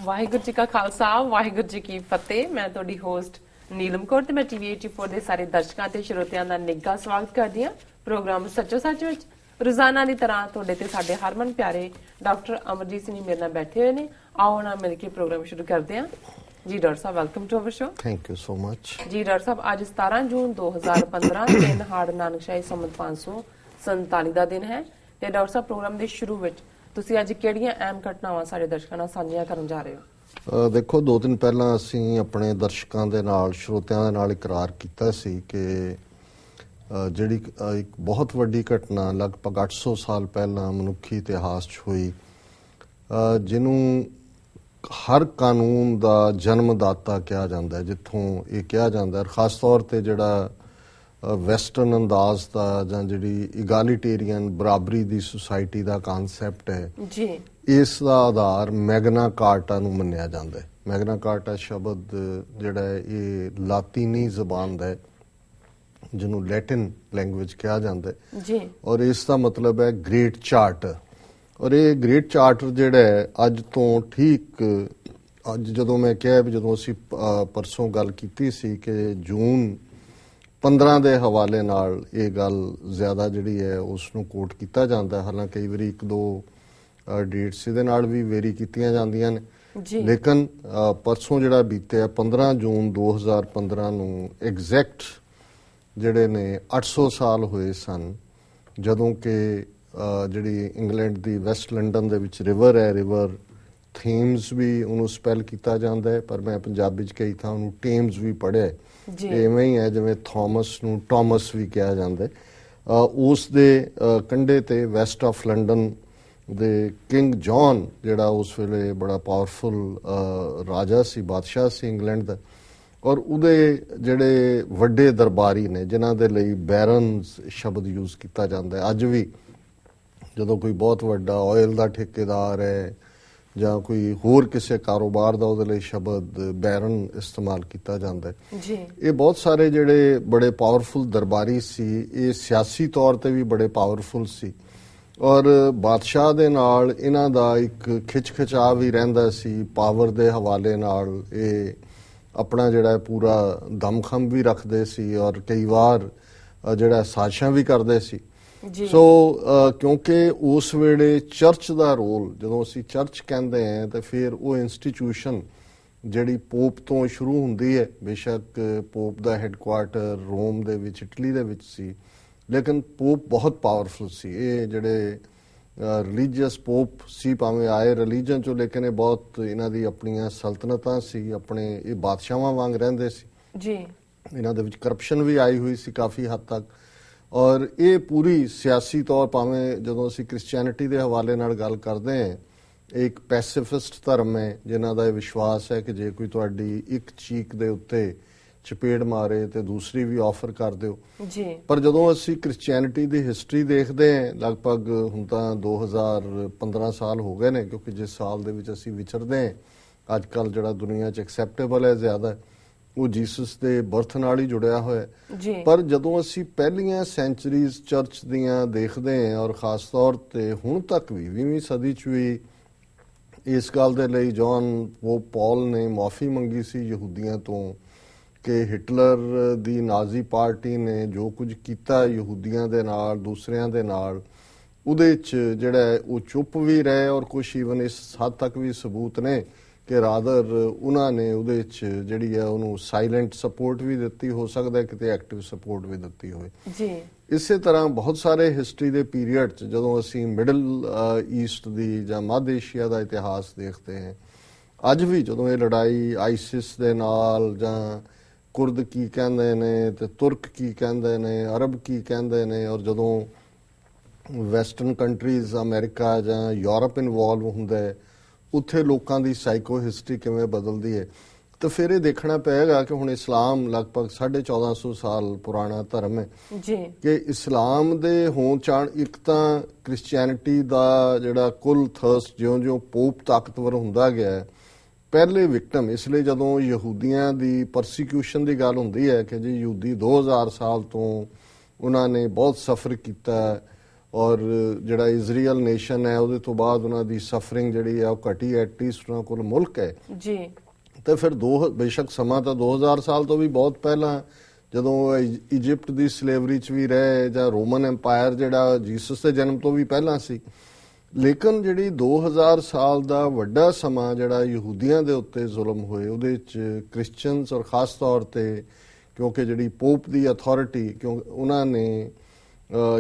ਵਾਹਿਗੁਰੂ ਜੀ ਕਾ ਖਾਲਸਾ ਵਾਹਿਗੁਰੂ ਜੀ ਕੀ ਫਤਿਹ। ਮੈਂ ਤੁਹਾਡੀ ਹੋਸਟ ਨੀਲਮ ਕੌਰ ਤੇ ਮੈਂ ਟੀਵੀ 84 ਦੇ ਸਾਰੇ ਦਰਸ਼ਕਾਂ ਤੇ ਸਰੋਤਿਆਂ ਦਾ ਨਿੱਘਾ ਸਵਾਗਤ ਕਰਦੀ ਹਾਂ ਪ੍ਰੋਗਰਾਮ ਸੱਚੋ ਸੱਚ ਵਿੱਚ। ਰੋਜ਼ਾਨਾ ਦੀ ਤਰ੍ਹਾਂ ਤੁਹਾਡੇ ਤੇ ਸਾਡੇ ਹਰਮਨ ਪਿਆਰੇ ਡਾਕਟਰ ਅਮਰਜੀਤ ਸਿੰਘ ਮੇਰੇ ਨਾਲ ਬੈਠੇ ਹੋਏ ਨੇ। ਆਓ ਨਾ ਮਿਲ ਕੇ ਪ੍ਰੋਗਰਾਮ ਸ਼ੁਰੂ ਕਰਦੇ ਹਾਂ। ਜੀ ਡਾਕਟਰ ਸਾਹਿਬ, welcome to our show. Thank you so much. ਜੀ ਡਾਕਟਰ ਸਾਹਿਬ, ਅੱਜ 17 ਜੂਨ 2015 ਦਿਨ ਹਾੜ ਨਾਨਕਸ਼ਾਹੀ ਸੰਮਤ 547 ਦਾ ਦਿਨ ਹੈ ਤੇ ਡਾਕਟਰ ਸਾਹਿਬ ਪ੍ਰੋਗਰਾਮ ਦੇ ਸ਼ੁਰੂ ਵਿੱਚ ਤੁਸੀਂ ਅੱਜ ਕਿਹੜੀਆਂ ਅਹਿਮ ਘਟਨਾਵਾਂ ਸਾਡੇ ਦਰਸ਼ਕਾਂ ਨਾਲ ਸਾਂਝੀਆਂ ਕਰਨ ਜਾ ਰਹੇ ਹੋ? ਦੇਖੋ, 2 ਦਿਨ ਪਹਿਲਾਂ ਅਸੀਂ ਆਪਣੇ ਦਰਸ਼ਕਾਂ ਦੇ ਨਾਲ, ਸਰੋਤਿਆਂ ਦੇ ਨਾਲ ਇਕਰਾਰ ਕੀਤਾ ਸੀ ਕਿ ਜਿਹੜੀ ਇੱਕ ਬਹੁਤ ਵੱਡੀ ਘਟਨਾ ਲਗਭਗ 800 ਸਾਲ ਪਹਿਲਾਂ ਮਨੁੱਖੀ ਇਤਿਹਾਸ 'ਚ ਹੋਈ, ਜਿਹਨੂੰ ਹਰ ਕਾਨੂੰਨ ਦਾ ਜਨਮਦਾਤਾ ਕਿਹਾ ਜਾਂਦਾ, ਜਿੱਥੋਂ ਇਹ ਕਿਹਾ ਜਾਂਦਾ, ਖਾਸ ਤੌਰ ਤੇ ਜਿਹੜਾ ਵੈਸਟਰਨ ਅੰਦਾਜ਼ ਦਾ ਜਾਂ ਜਿਹੜੀ ਇਗਾਲੀਟੇਰੀਅਨ ਬਰਾਬਰੀ ਦੀ ਸੁਸਾਇਟੀ ਦਾ ਕਾਨਸੈਪਟ ਹੈ ਜੀ, ਇਸ ਦਾ ਆਧਾਰ ਮੈਗਨਾ ਕਾਰਟਾ ਨੂੰ ਮੰਨਿਆ ਜਾਂਦਾ ਹੈ। ਮੈਗਨਾ ਕਾਰਟਾ ਸ਼ਬਦ ਜਿਹੜਾ ਹੈ ਇਹ ਲਾਤੀਨੀ ਜ਼ਬਾਨ ਦਾ ਹੈ, ਜਿਹਨੂੰ ਲੈਟਿਨ ਲੈਂਗੁਏਜ ਕਿਹਾ ਜਾਂਦਾ ਹੈ ਜੀ, ਔਰ ਇਸ ਦਾ ਮਤਲਬ ਹੈ ਗ੍ਰੇਟ ਚਾਰਟਰ। ਔਰ ਇਹ ਗ੍ਰੇਟ ਚਾਰਟਰ ਜਿਹੜਾ ਹੈ ਅੱਜ ਤੋਂ ਠੀਕ ਅੱਜ ਜਦੋਂ ਮੈਂ ਕਿਹਾ ਵੀ ਜਦੋਂ ਅਸੀਂ ਪਰਸੋਂ ਗੱਲ ਕੀਤੀ ਸੀ ਕਿ ਜੂਨ 15 ਦੇ ਹਵਾਲੇ ਨਾਲ ਇਹ ਗੱਲ ਜ਼ਿਆਦਾ ਜਿਹੜੀ ਹੈ ਉਸ ਨੂੰ ਕੋਟ ਕੀਤਾ ਜਾਂਦਾ, ਹਾਲਾਂਕਿ ਕਈ ਵਾਰੀ 1-2 ਡੇਟਸ ਇਹਦੇ ਨਾਲ ਵੀ ਵੇਰੀ ਕੀਤੀਆਂ ਜਾਂਦੀਆਂ ਨੇ, ਲੇਕਿਨ ਪਰਸੋਂ ਜਿਹੜਾ ਬੀਤਿਆ 15 ਜੂਨ 2015 ਨੂੰ ਐਗਜ਼ੈਕਟ ਜਿਹੜੇ ਨੇ 800 ਸਾਲ ਹੋਏ ਸਨ, ਜਦੋਂ ਕਿ ਜਿਹੜੀ ਇੰਗਲੈਂਡ ਦੀ ਵੈਸਟ ਲੰਡਨ ਦੇ ਵਿੱਚ ਰਿਵਰ ਹੈ, ਰਿਵਰ ਥੇਮਸ ਵੀ ਉਹਨੂੰ ਸਪੈਲ ਕੀਤਾ ਜਾਂਦਾ ਹੈ, ਪਰ ਮੈਂ ਪੰਜਾਬੀ 'ਚ ਕਈ ਥਾਂ ਉਹਨੂੰ ਟੇਮਸ ਵੀ ਪੜ੍ਹਿਆ, ਇਵੇਂ ਹੀ ਹੈ ਜਿਵੇਂ ਥਾਮਸ ਨੂੰ ਟਾਮਸ ਵੀ ਕਿਹਾ ਜਾਂਦਾ। ਉਸ ਦੇ ਕੰਢੇ ਤੇ ਵੈਸਟ ਆਫ ਲੰਡਨ ਦੇ ਕਿੰਗ ਜੌਨ, ਜਿਹੜਾ ਉਸ ਵੇਲੇ ਬੜਾ ਪਾਵਰਫੁਲ ਰਾਜਾ ਸੀ, ਬਾਦਸ਼ਾਹ ਸੀ ਇੰਗਲੈਂਡ ਦਾ, ਔਰ ਉਹਦੇ ਜਿਹੜੇ ਵੱਡੇ ਦਰਬਾਰੀ ਨੇ ਜਿਨ੍ਹਾਂ ਦੇ ਲਈ ਬੈਰਨਸ ਸ਼ਬਦ ਯੂਜ਼ ਕੀਤਾ ਜਾਂਦਾ। ਅੱਜ ਵੀ ਜਦੋਂ ਕੋਈ ਬਹੁਤ ਵੱਡਾ ਆਇਲ ਦਾ ਠੇਕੇਦਾਰ ਹੈ ਜਾਂ ਕੋਈ ਹੋਰ ਕਿਸੇ ਕਾਰੋਬਾਰ ਦਾ, ਉਹਦੇ ਲਈ ਸ਼ਬਦ ਬੈਰਨ ਇਸਤੇਮਾਲ ਕੀਤਾ ਜਾਂਦਾ ਹੈ। ਇਹ ਬਹੁਤ ਸਾਰੇ ਜਿਹੜੇ ਬੜੇ ਪਾਵਰਫੁਲ ਦਰਬਾਰੀ ਸੀ, ਇਹ ਸਿਆਸੀ ਤੌਰ ਤੇ ਵੀ ਬੜੇ ਪਾਵਰਫੁਲ ਸੀ, ਔਰ ਬਾਦਸ਼ਾਹ ਦੇ ਨਾਲ ਇਹਨਾਂ ਦਾ ਇੱਕ ਖਿੱਚ-ਖਿਚਾਅ ਵੀ ਰਹਿੰਦਾ ਸੀ ਪਾਵਰ ਦੇ ਹਵਾਲੇ ਨਾਲ। ਇਹ ਆਪਣਾ ਜਿਹੜਾ ਪੂਰਾ ਦਮਖਮ ਵੀ ਰੱਖਦੇ ਸੀ ਔਰ ਕਈ ਵਾਰ ਜਿਹੜਾ ਸਾਜ਼ਿਸ਼ਾਂ ਵੀ ਕਰਦੇ ਸੀ। ਸੋ ਕਿਉਂਕਿ ਉਸ ਵੇਲੇ ਚਰਚ ਦਾ ਰੋਲ, ਜਦੋਂ ਅਸੀਂ ਚਰਚ ਕਹਿੰਦੇ ਹਾਂ ਤਾਂ ਫਿਰ ਉਹ ਇੰਸਟੀਟਿਊਸ਼ਨ ਜਿਹੜੀ ਪੋਪ ਤੋਂ ਸ਼ੁਰੂ ਹੁੰਦੀ ਹੈ, ਬੇਸ਼ੱਕ ਪੋਪ ਦਾ ਹੈੱਡਕੁਆਰਟਰ ਰੋਮ ਦੇ ਵਿੱਚ, ਇਟਲੀ ਦੇ ਵਿੱਚ ਸੀ, ਲੇਕਿਨ ਪੋਪ ਬਹੁਤ ਪਾਵਰਫੁਲ ਸੀ। ਇਹ ਜਿਹੜੇ ਰਿਲੀਜੀਅਸ ਪੋਪ ਸੀ, ਭਾਵੇਂ ਆਏ ਰਿਲੀਜਨ ਚੋਂ, ਲੇਕਿਨ ਇਹ ਬਹੁਤ ਇਹਨਾਂ ਦੀ ਆਪਣੀਆਂ ਸਲਤਨਤਾਂ ਸੀ, ਆਪਣੇ ਇਹ ਬਾਦਸ਼ਾਹਾਂ ਵਾਂਗ ਰਹਿੰਦੇ ਸੀ ਜੀ। ਇਹਨਾਂ ਦੇ ਵਿੱਚ ਕਰਪਸ਼ਨ ਵੀ ਆਈ ਹੋਈ ਸੀ ਕਾਫੀ ਹੱਦ ਤੱਕ, ਔਰ ਇਹ ਪੂਰੀ ਸਿਆਸੀ ਤੌਰ, ਭਾਵੇਂ ਜਦੋਂ ਅਸੀਂ ਕ੍ਰਿਸਚੈਨਿਟੀ ਦੇ ਹਵਾਲੇ ਨਾਲ ਗੱਲ ਕਰਦੇ ਹਾਂ, ਇੱਕ ਪੈਸੀਫਿਸਟ ਧਰਮ ਹੈ ਜਿਨ੍ਹਾਂ ਦਾ ਇਹ ਵਿਸ਼ਵਾਸ ਹੈ ਕਿ ਜੇ ਕੋਈ ਤੁਹਾਡੀ ਇੱਕ ਚੀਕ ਦੇ ਉੱਤੇ ਚਪੇੜ ਮਾਰੇ ਤੇ ਦੂਸਰੀ ਵੀ ਆਫਰ ਕਰ ਦਿਓ ਜੀ। ਪਰ ਜਦੋਂ ਅਸੀਂ ਕ੍ਰਿਸਚੈਨਿਟੀ ਦੀ ਹਿਸਟਰੀ ਦੇਖਦੇ ਹਾਂ, ਲਗਭਗ ਹੁਣ ਤਾਂ 2015 ਸਾਲ ਹੋ ਗਏ ਨੇ, ਕਿਉਂਕਿ ਜਿਸ ਸਾਲ ਦੇ ਵਿੱਚ ਅਸੀਂ ਵਿਚਰਦੇ ਹਾਂ ਅੱਜ ਕੱਲ੍ਹ ਜਿਹੜਾ ਦੁਨੀਆ 'ਚ ਐਕਸੈਪਟੇਬਲ ਹੈ ਜ਼ਿਆਦਾ, ਉਹ ਜੀਸਸ ਦੇ ਬਰਥ ਨਾਲ ਹੀ ਜੁੜਿਆ ਹੋਇਆ ਜੀ। ਪਰ ਜਦੋਂ ਅਸੀਂ ਪਹਿਲੀਆਂ ਸੈਂਚਰੀਜ਼ ਚਰਚ ਦੀਆਂ ਦੇਖਦੇ ਹਾਂ, ਔਰ ਖਾਸ ਤੌਰ ਤੇ ਹੁਣ ਤੱਕ ਵੀ 20ਵੀਂ ਸਦੀ 'ਚ ਵੀ ਇਸ ਗੱਲ ਦੇ ਲਈ ਪੋਪ ਪੌਲ ਨੇ ਮਾਫੀ ਮੰਗੀ ਸੀ ਯਹੂਦੀਆਂ ਤੋਂ ਕਿ ਹਿਟਲਰ ਦੀ ਨਾਜ਼ੀ ਪਾਰਟੀ ਨੇ ਜੋ ਕੁਝ ਕੀਤਾ ਯਹੂਦੀਆਂ ਦੇ ਨਾਲ, ਦੂਸਰਿਆਂ ਦੇ ਨਾਲ, ਉਹਦੇ 'ਚ ਜਿਹੜਾ ਉਹ ਚੁੱਪ ਵੀ ਰਹੇ, ਔਰ ਕੁਛ ਈਵਨ ਇਸ ਹੱਦ ਤੱਕ ਵੀ ਸਬੂਤ ਨੇ ਕਿ ਰਾਦਰ ਉਹਨਾਂ ਨੇ ਉਹਦੇ 'ਚ ਜਿਹੜੀ ਹੈ ਉਹਨੂੰ ਸਾਇਲੈਂਟ ਸਪੋਰਟ ਵੀ ਦਿੱਤੀ, ਹੋ ਸਕਦਾ ਕਿਤੇ ਐਕਟਿਵ ਸਪੋਰਟ ਵੀ ਦਿੱਤੀ ਹੋਵੇ ਜੀ। ਇਸੇ ਤਰ੍ਹਾਂ ਬਹੁਤ ਸਾਰੇ ਹਿਸਟਰੀ ਦੇ ਪੀਰੀਅਡ 'ਚ ਜਦੋਂ ਅਸੀਂ ਮਿਡਲ ਈਸਟ ਦੀ ਜਾਂ ਮੱਧ ਏਸ਼ੀਆ ਦਾ ਇਤਿਹਾਸ ਦੇਖਦੇ ਹਾਂ, ਅੱਜ ਵੀ ਜਦੋਂ ਇਹ ਲੜਾਈ ਆਈਸਿਸ ਦੇ ਨਾਲ, ਜਾਂ ਕੁਰਦ ਕੀ ਕਹਿੰਦੇ ਨੇ ਤੇ ਤੁਰਕ ਕੀ ਕਹਿੰਦੇ ਨੇ, ਅਰਬ ਕੀ ਕਹਿੰਦੇ ਨੇ, ਔਰ ਜਦੋਂ ਵੈਸਟਰਨ ਕੰਟਰੀਜ਼ ਅਮਰੀਕਾ ਜਾਂ ਯੂਰਪ ਇਨਵੋਲਵ ਹੁੰਦਾ ਹੈ, ਉੱਥੇ ਲੋਕਾਂ ਦੀ ਸਾਈਕੋ ਹਿਸਟਰੀ ਕਿਵੇਂ ਬਦਲਦੀ ਹੈ, ਤਾਂ ਫਿਰ ਇਹ ਦੇਖਣਾ ਪਏਗਾ ਕਿ ਹੁਣ ਇਸਲਾਮ ਲਗਭਗ 1450 ਸਾਲ ਪੁਰਾਣਾ ਧਰਮ ਹੈ ਜੀ, ਕਿ ਇਸਲਾਮ ਦੇ ਹੋਂਦ ਚਾਣ ਇੱਕ ਤਾਂ ਕ੍ਰਿਸਚੈਨਿਟੀ ਦਾ ਜਿਹੜਾ ਕੁੱਲ ਥਰਸਟ ਜਿਉਂ-ਜਿਉਂ ਪੋਪ ਤਾਕਤਵਰ ਹੁੰਦਾ ਗਿਆ, ਪਹਿਲੇ ਵਿਕਟਮ, ਇਸ ਲਈ ਜਦੋਂ ਯਹੂਦੀਆਂ ਦੀ ਪਰਸੀਕਿਊਸ਼ਨ ਦੀ ਗੱਲ ਹੁੰਦੀ ਹੈ ਕਿ ਜੀ ਯਹੂਦੀ 2000 ਸਾਲ ਤੋਂ ਉਹਨਾਂ ਨੇ ਬਹੁਤ ਸਫਰ ਕੀਤਾ, ਔਰ ਜਿਹੜਾ ਇਜ਼ਰਾਈਲ ਨੇਸ਼ਨ ਹੈ ਉਹਦੇ ਤੋਂ ਬਾਅਦ ਉਹਨਾਂ ਦੀ ਸਫਰਿੰਗ ਜਿਹੜੀ ਹੈ ਉਹ ਘਟੀ, ਐਟਲੀਸਟ ਉਹਨਾਂ ਕੋਲ ਮੁਲਕ ਹੈ ਜੀ। ਤੇ ਫਿਰ ਬੇਸ਼ੱਕ ਸਮਾਂ ਤਾਂ 2000 ਸਾਲ ਤੋਂ ਵੀ ਬਹੁਤ ਪਹਿਲਾਂ, ਜਦੋਂ ਇਜਿਪਟ ਦੀ ਸਲੇਵਰੀ 'ਚ ਵੀ ਰਹੇ, ਜਾਂ ਰੋਮਨ ਐਮਪਾਇਰ ਜਿਹੜਾ ਜੀਸਸ ਦੇ ਜਨਮ ਤੋਂ ਵੀ ਪਹਿਲਾਂ ਸੀ। ਲੇਕਿਨ ਜਿਹੜੀ 2000 ਸਾਲ ਦਾ ਵੱਡਾ ਸਮਾਂ ਜਿਹੜਾ ਯਹੂਦੀਆਂ ਦੇ ਉੱਤੇ ਜ਼ੁਲਮ ਹੋਏ, ਉਹਦੇ 'ਚ ਕ੍ਰਿਸਚੀਅਨਸ ਔਰ ਖਾਸ ਤੌਰ ਤੇ ਕਿਉਂਕਿ ਜਿਹੜੀ ਪੋਪ ਦੀ ਅਥਾਰਟੀ, ਕਿਉਂਕਿ ਉਹਨਾਂ ਨੇ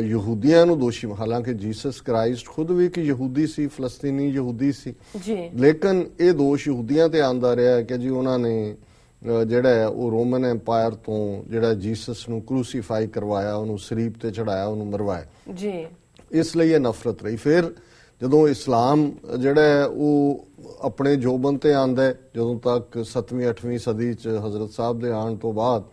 ਯਹੂਦੀਆਂ ਨੂੰ ਦੋਸ਼ੀ, ਹਾਲਾਂਕਿ ਜੀਸਸ ਕ੍ਰਾਈਸਟ ਖੁਦ ਵੀ ਇੱਕ ਯਹੂਦੀ ਸੀ, ਫਲਸਤੀਨੀ ਯਹੂਦੀ ਸੀ ਜੀ, ਲੇਕਿਨ ਇਹ ਦੋਸ਼ ਯਹੂਦੀਆਂ ਤੇ ਆਂਦਾ ਰਿਹਾ ਕਿ ਜੀ ਉਹਨਾਂ ਨੇ ਜਿਹੜਾ ਹੈ ਉਹ ਰੋਮਨ ਐਮਪਾਇਰ ਤੋਂ ਜਿਹੜਾ ਜੀਸਸ ਨੂੰ ਕਰੂਸੀਫਾਈ ਕਰਵਾਇਆ, ਉਹਨੂੰ ਸਲੀਬ ਤੇ ਚੜਾਇਆ, ਉਹਨੂੰ ਮਰਵਾਇਆ ਜੀ। ਇਸ ਲਈ ਇਹ ਨਫ਼ਰਤ ਰਹੀ। ਫਿਰ ਜਦੋਂ ਇਸਲਾਮ ਜਿਹੜਾ ਹੈ ਉਹ ਆਪਣੇ ਜੋਬਨ ਤੇ ਆਂਦਾ, ਜਦੋਂ ਤੱਕ 7ਵੀਂ 8ਵੀਂ ਸਦੀ 'ਚ ਹਜ਼ਰਤ ਸਾਹਿਬ ਦੇ ਆਉਣ ਤੋਂ ਬਾਅਦ,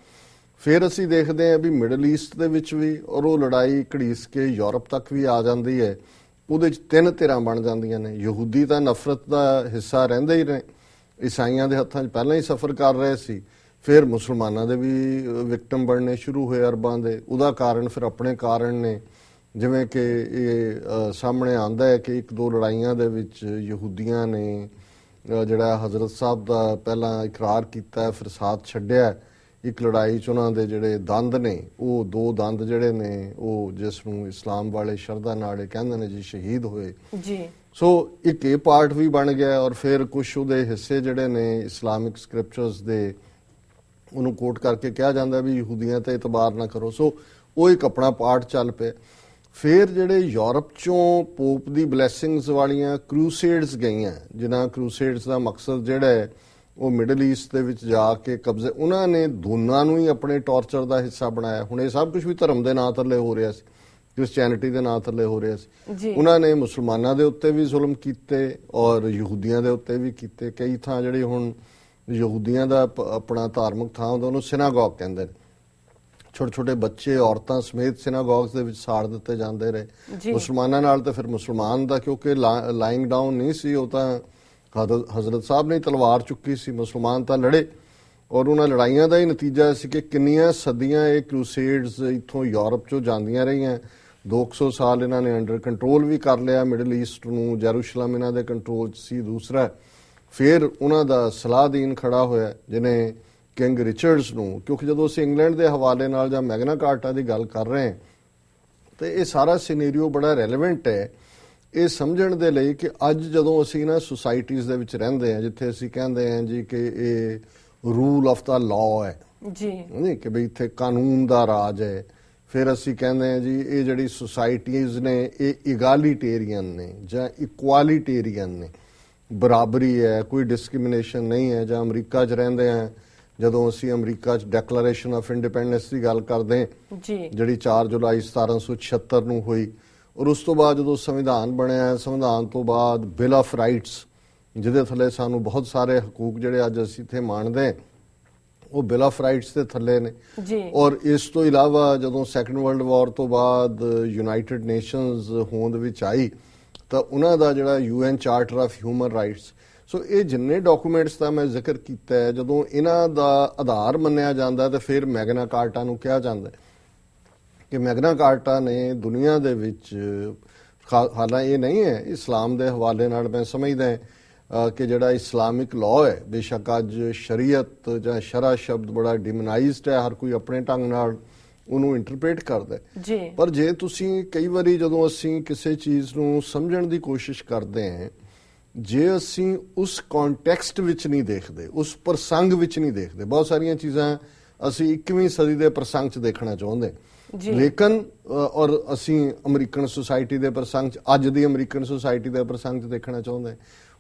ਫਿਰ ਅਸੀਂ ਦੇਖਦੇ ਹਾਂ ਵੀ ਮਿਡਲ ਈਸਟ ਦੇ ਵਿੱਚ ਵੀ, ਔਰ ਉਹ ਲੜਾਈ ਘੜੀਸ ਕੇ ਯੂਰਪ ਤੱਕ ਵੀ ਆ ਜਾਂਦੀ ਹੈ। ਉਹਦੇ 'ਚ 3 ਧਿਰਾਂ ਬਣ ਜਾਂਦੀਆਂ ਨੇ। ਯਹੂਦੀ ਤਾਂ ਨਫ਼ਰਤ ਦਾ ਹਿੱਸਾ ਰਹਿੰਦੇ ਹੀ ਨੇ, ਈਸਾਈਆਂ ਦੇ ਹੱਥਾਂ 'ਚ ਪਹਿਲਾਂ ਹੀ ਸਫ਼ਰ ਕਰ ਰਹੇ ਸੀ, ਫਿਰ ਮੁਸਲਮਾਨਾਂ ਦੇ ਵੀ ਵਿਕਟਮ ਬਣਨੇ ਸ਼ੁਰੂ ਹੋਏ ਅਰਬਾਂ ਦੇ। ਉਹਦਾ ਕਾਰਨ ਫਿਰ ਆਪਣੇ ਕਾਰਨ ਨੇ, ਜਿਵੇਂ ਕਿ ਇਹ ਸਾਹਮਣੇ ਆਉਂਦਾ ਹੈ ਕਿ 1-2 ਲੜਾਈਆਂ ਦੇ ਵਿੱਚ ਯਹੂਦੀਆਂ ਨੇ ਜਿਹੜਾ ਹਜ਼ਰਤ ਸਾਹਿਬ ਦਾ ਪਹਿਲਾਂ ਇਕਰਾਰ ਕੀਤਾ, ਫਿਰ ਸਾਥ ਛੱਡਿਆ। ਇੱਕ ਲੜਾਈ 'ਚ ਉਹਨਾਂ ਦੇ ਜਿਹੜੇ ਦੰਦ ਨੇ, ਉਹ 2 ਦੰਦ ਜਿਹੜੇ ਨੇ, ਉਹ ਜਿਸ ਨੂੰ ਇਸਲਾਮ ਵਾਲੇ ਸ਼ਰਧਾ ਨਾਲ ਇਹ ਕਹਿੰਦੇ ਨੇ ਜੀ ਸ਼ਹੀਦ ਹੋਏ ਜੀ। ਸੋ ਇੱਕ ਇਹ ਪਾਰਟ ਵੀ ਬਣ ਗਿਆ। ਔਰ ਫਿਰ ਕੁਛ ਉਹਦੇ ਹਿੱਸੇ ਜਿਹੜੇ ਨੇ ਇਸਲਾਮਿਕ ਸਕ੍ਰਿਪਚਰਸ ਦੇ, ਉਹਨੂੰ ਕੋਟ ਕਰਕੇ ਕਿਹਾ ਜਾਂਦਾ ਵੀ ਯਹੂਦੀਆਂ ਤੇ ਇਤਬਾਰ ਨਾ ਕਰੋ। ਸੋ ਉਹ ਇੱਕ ਆਪਣਾ ਪਾਰਟ ਚੱਲ ਪਿਆ। ਫਿਰ ਜਿਹੜੇ ਯੂਰਪ 'ਚੋਂ ਪੋਪ ਦੀ ਬਲੈਸਿੰਗਸ ਵਾਲੀਆਂ ਕਰੂਸੇਡਸ ਗਈਆਂ, ਜਿਨ੍ਹਾਂ ਕਰੂਸੇਡਸ ਦਾ ਮਕਸਦ ਜਿਹੜਾ ਹੈ ਉਹ ਮਿਡਲ ਈਸਟ ਦੇ ਵਿੱਚ ਜਾ ਕੇ ਕਬਜ਼ੇ, ਉਹਨਾਂ ਨੇ ਦੋਨਾਂ ਨੂੰ ਹੀ ਆਪਣੇ ਟੌਰਚਰ ਦਾ ਹਿੱਸਾ ਬਣਾਇਆ। ਹੁਣ ਇਹ ਸਭ ਕੁਝ ਵੀ ਧਰਮ ਦੇ ਨਾਂ ਥੱਲੇ ਹੋ ਰਿਹਾ ਸੀ, ਕ੍ਰਿਸਚੀਅਨਿਟੀ ਦੇ ਨਾਂ ਥੱਲੇ ਹੋ ਰਿਹਾ ਸੀ। ਉਹਨਾਂ ਨੇ ਮੁਸਲਮਾਨਾਂ ਦੇ ਉੱਤੇ ਵੀ ਜ਼ੁਲਮ ਕੀਤੇ ਔਰ ਯਹੂਦੀਆਂ ਦੇ ਉੱਤੇ ਵੀ ਕੀਤੇ। ਕਈ ਥਾਂ ਜਿਹੜੀ ਹੁਣ ਯਹੂਦੀਆਂ ਦਾ ਆਪਣਾ ਧਾਰਮਿਕ ਥਾਂ ਹੁੰਦਾ, ਉਹਨੂੰ ਸਿਨਾਗੋਗ ਕਹਿੰਦੇ ਨੇ। ਛੋਟੇ ਛੋਟੇ ਬੱਚੇ, ਔਰਤਾਂ ਸਮੇਤ ਸਿਨਾਗੋਗਸ ਦੇ ਵਿੱਚ ਸਾੜ ਦਿੱਤੇ ਜਾਂਦੇ ਰਹੇ। ਮੁਸਲਮਾਨਾਂ ਨਾਲ ਤਾਂ ਫਿਰ ਮੁਸਲਮਾਨ ਦਾ ਕਿਉਂਕਿ ਲਾਈਂਗ ਡਾਊਨ ਨਹੀਂ ਸੀ, ਉਹ ਤਾਂ ਹਜ਼ਰਤ ਸਾਹਿਬ ਨੇ ਤਲਵਾਰ ਚੁੱਕੀ ਸੀ। ਮੁਸਲਮਾਨ ਤਾਂ ਲੜੇ, ਔਰ ਉਹਨਾਂ ਲੜਾਈਆਂ ਦਾ ਹੀ ਨਤੀਜਾ ਸੀ ਕਿ ਕਿੰਨੀਆਂ ਸਦੀਆਂ ਇਹ ਕਰੂਸੇਡਸ ਇੱਥੋਂ ਯੂਰਪ 'ਚੋਂ ਜਾਂਦੀਆਂ ਰਹੀਆਂ। 200 ਸਾਲ ਇਹਨਾਂ ਨੇ ਅੰਡਰ ਕੰਟਰੋਲ ਵੀ ਕਰ ਲਿਆ ਮਿਡਲ ਈਸਟ ਨੂੰ, ਜੈਰੂਸ਼ਲਮ ਇਹਨਾਂ ਦੇ ਕੰਟਰੋਲ 'ਚ ਸੀ। ਦੂਸਰਾ ਫਿਰ ਉਹਨਾਂ ਦਾ ਸਲਾਦੀਨ ਖੜਾ ਹੋਇਆ, ਜਿਹਨੇ ਕਿੰਗ ਰਿਚਰਡਸ ਨੂੰ, ਕਿਉਂਕਿ ਜਦੋਂ ਅਸੀਂ ਇੰਗਲੈਂਡ ਦੇ ਹਵਾਲੇ ਨਾਲ ਜਾਂ ਮੈਗਨਾ ਕਾਰਟਾ ਦੀ ਗੱਲ ਕਰ ਰਹੇ ਹਾਂ ਤੇ ਇਹ ਸਾਰਾ ਸਿਨੈਰੀਓ ਬੜਾ ਰੈਲੇਵੈਂਟ ਹੈ ਇਹ ਸਮਝਣ ਦੇ ਲਈ ਕਿ ਅੱਜ ਜਦੋਂ ਅਸੀਂ ਨਾ ਸੁਸਾਇਟੀਜ਼ ਦੇ ਵਿੱਚ ਰਹਿੰਦੇ ਹਾਂ, ਜਿੱਥੇ ਅਸੀਂ ਕਹਿੰਦੇ ਹਾਂ ਜੀ ਕਿ ਇਹ ਰੂਲ ਆਫ ਦਾ ਲਾਅ ਹੈ ਜੀ, ਨਹੀਂ ਕਿ ਬਈ ਇੱਥੇ ਕਾਨੂੰਨ ਦਾ ਰਾਜ ਹੈ। ਫਿਰ ਅਸੀਂ ਕਹਿੰਦੇ ਹਾਂ ਜੀ ਇਹ ਜਿਹੜੀ ਸੁਸਾਇਟੀਜ਼ ਨੇ ਇਹ ਇਗਾਲੀਟੇਰੀਅਨ ਨੇ ਜਾਂ ਇਕੁਆਲੀਟੇਰੀਅਨ ਨੇ, ਬਰਾਬਰੀ ਹੈ, ਕੋਈ ਡਿਸਕ੍ਰਿਮੀਨੇਸ਼ਨ ਨਹੀਂ ਹੈ। ਜਾਂ ਅਮਰੀਕਾ 'ਚ ਰਹਿੰਦੇ ਹਾਂ, ਜਦੋਂ ਅਸੀਂ ਅਮਰੀਕਾ 'ਚ ਡੈਕਲੇਰੇਸ਼ਨ ਆਫ ਇੰਡੀਪੈਂਡੈਂਸ ਦੀ ਗੱਲ ਕਰਦੇ ਹਾਂ ਜਿਹੜੀ 4 ਜੁਲਾਈ 1776 ਨੂੰ ਹੋਈ, ਔਰ ਉਸ ਤੋਂ ਬਾਅਦ ਜਦੋਂ ਸੰਵਿਧਾਨ ਬਣਿਆ, ਸੰਵਿਧਾਨ ਤੋਂ ਬਾਅਦ ਬਿਲ ਆਫ ਰਾਈਟਸ, ਜਿਹਦੇ ਥੱਲੇ ਸਾਨੂੰ ਬਹੁਤ ਸਾਰੇ ਹਕੂਕ ਜਿਹੜੇ ਅੱਜ ਅਸੀਂ ਇੱਥੇ ਮਾਣਦੇ ਉਹ ਬਿਲ ਆਫ ਰਾਈਟਸ ਦੇ ਥੱਲੇ ਨੇ। ਔਰ ਇਸ ਤੋਂ ਇਲਾਵਾ ਜਦੋਂ ਸੈਕੰਡ ਵਰਲਡ ਵਾਰ ਤੋਂ ਬਾਅਦ ਯੂਨਾਈਟਿਡ ਨੇਸ਼ਨਸ ਹੋਂਦ ਵਿੱਚ ਆਈ ਤਾਂ ਉਹਨਾਂ ਦਾ ਜਿਹੜਾ UN charter of human rights, so ਇਹ ਜਿੰਨੇ ਡਾਕੂਮੈਂਟਸ ਦਾ ਮੈਂ ਜ਼ਿਕਰ ਕੀਤਾ ਹੈ, ਜਦੋਂ ਇਹਨਾਂ ਦਾ ਆਧਾਰ ਮੰਨਿਆ ਜਾਂਦਾ ਤਾਂ ਫਿਰ ਮੈਗਨਾ ਕਾਰਟਾ ਨੂੰ ਕਿਹਾ ਜਾਂਦਾ ਕਿ ਮੈਗਨਾ ਕਾਰਟਾ ਨੇ ਦੁਨੀਆ ਦੇ ਵਿੱਚ, ਹਾਲਾਂਕਿ ਇਹ ਨਹੀਂ ਹੈ ਇਸਲਾਮ ਦੇ ਹਵਾਲੇ ਨਾਲ, ਮੈਂ ਸਮਝਦਾ ਕਿ ਜਿਹੜਾ ਇਸਲਾਮਿਕ ਲਾਅ ਹੈ, ਬੇਸ਼ੱਕ ਅੱਜ ਸ਼ਰੀਅਤ ਜਾਂ ਸ਼ਰਾ ਸ਼ਬਦ ਬੜਾ ਡਿਮਨਾਈਜ਼ਡ ਹੈ, ਹਰ ਕੋਈ ਆਪਣੇ ਢੰਗ ਨਾਲ ਉਹਨੂੰ ਇੰਟਰਪ੍ਰੀਟ ਕਰਦਾ ਹੈ। ਪਰ ਜੇ ਤੁਸੀਂ ਕਈ ਵਾਰੀ ਜਦੋਂ ਅਸੀਂ ਕਿਸੇ ਚੀਜ਼ ਨੂੰ ਸਮਝਣ ਦੀ ਕੋਸ਼ਿਸ਼ ਕਰਦੇ ਹਾਂ, ਜੇ ਅਸੀਂ ਉਸ ਕੰਟੈਕਸਟ ਵਿੱਚ ਨਹੀਂ ਦੇਖਦੇ, ਉਸ ਪ੍ਰਸੰਗ ਵਿੱਚ ਨਹੀਂ ਦੇਖਦੇ, ਬਹੁਤ ਸਾਰੀਆਂ ਚੀਜ਼ਾਂ ਅਸੀਂ 21ਵੀਂ ਸਦੀ ਦੇ ਪ੍ਰਸੰਗ 'ਚ ਦੇਖਣਾ ਚਾਹੁੰਦੇ, ਲੇਕਿਨ ਔਰ ਅਸੀਂ ਅਮਰੀਕਨ ਸੁਸਾਇਟੀ ਦੇ ਪ੍ਰਸੰਗ 'ਚ, ਅੱਜ ਦੀ ਅਮਰੀਕਨ ਸੁਸਾਇਟੀ ਦੇ ਪ੍ਰਸੰਗ 'ਚ ਦੇਖਣਾ ਚਾਹੁੰਦੇ।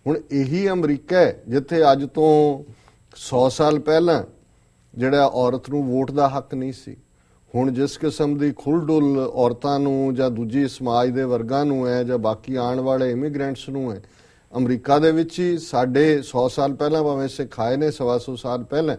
ਹੁਣ ਇਹੀ ਅਮਰੀਕਾ ਹੈ ਜਿੱਥੇ ਅੱਜ ਤੋਂ 100 ਸਾਲ ਪਹਿਲਾਂ ਜਿਹੜਾ ਔਰਤ ਨੂੰ ਵੋਟ ਦਾ ਹੱਕ ਨਹੀਂ ਸੀ, ਹੁਣ ਜਿਸ ਕਿਸਮ ਦੀ ਖੁੱਲ੍ਹ-ਡੁੱਲ ਔਰਤਾਂ ਨੂੰ ਜਾਂ ਦੂਜੀ ਸਮਾਜ ਦੇ ਵਰਗਾਂ ਨੂੰ ਹੈ ਜਾਂ ਬਾਕੀ ਆਉਣ ਵਾਲੇ ਇਮੀਗ੍ਰੈਂਟਸ ਨੂੰ ਹੈ, ਅਮਰੀਕਾ ਦੇ ਵਿੱਚ ਹੀ ਸਾਡੇ 100 ਸਾਲ ਪਹਿਲਾਂ ਭਾਵੇਂ ਸਿੱਖ ਆਏ ਨੇ, 125 ਸਾਲ ਪਹਿਲਾਂ,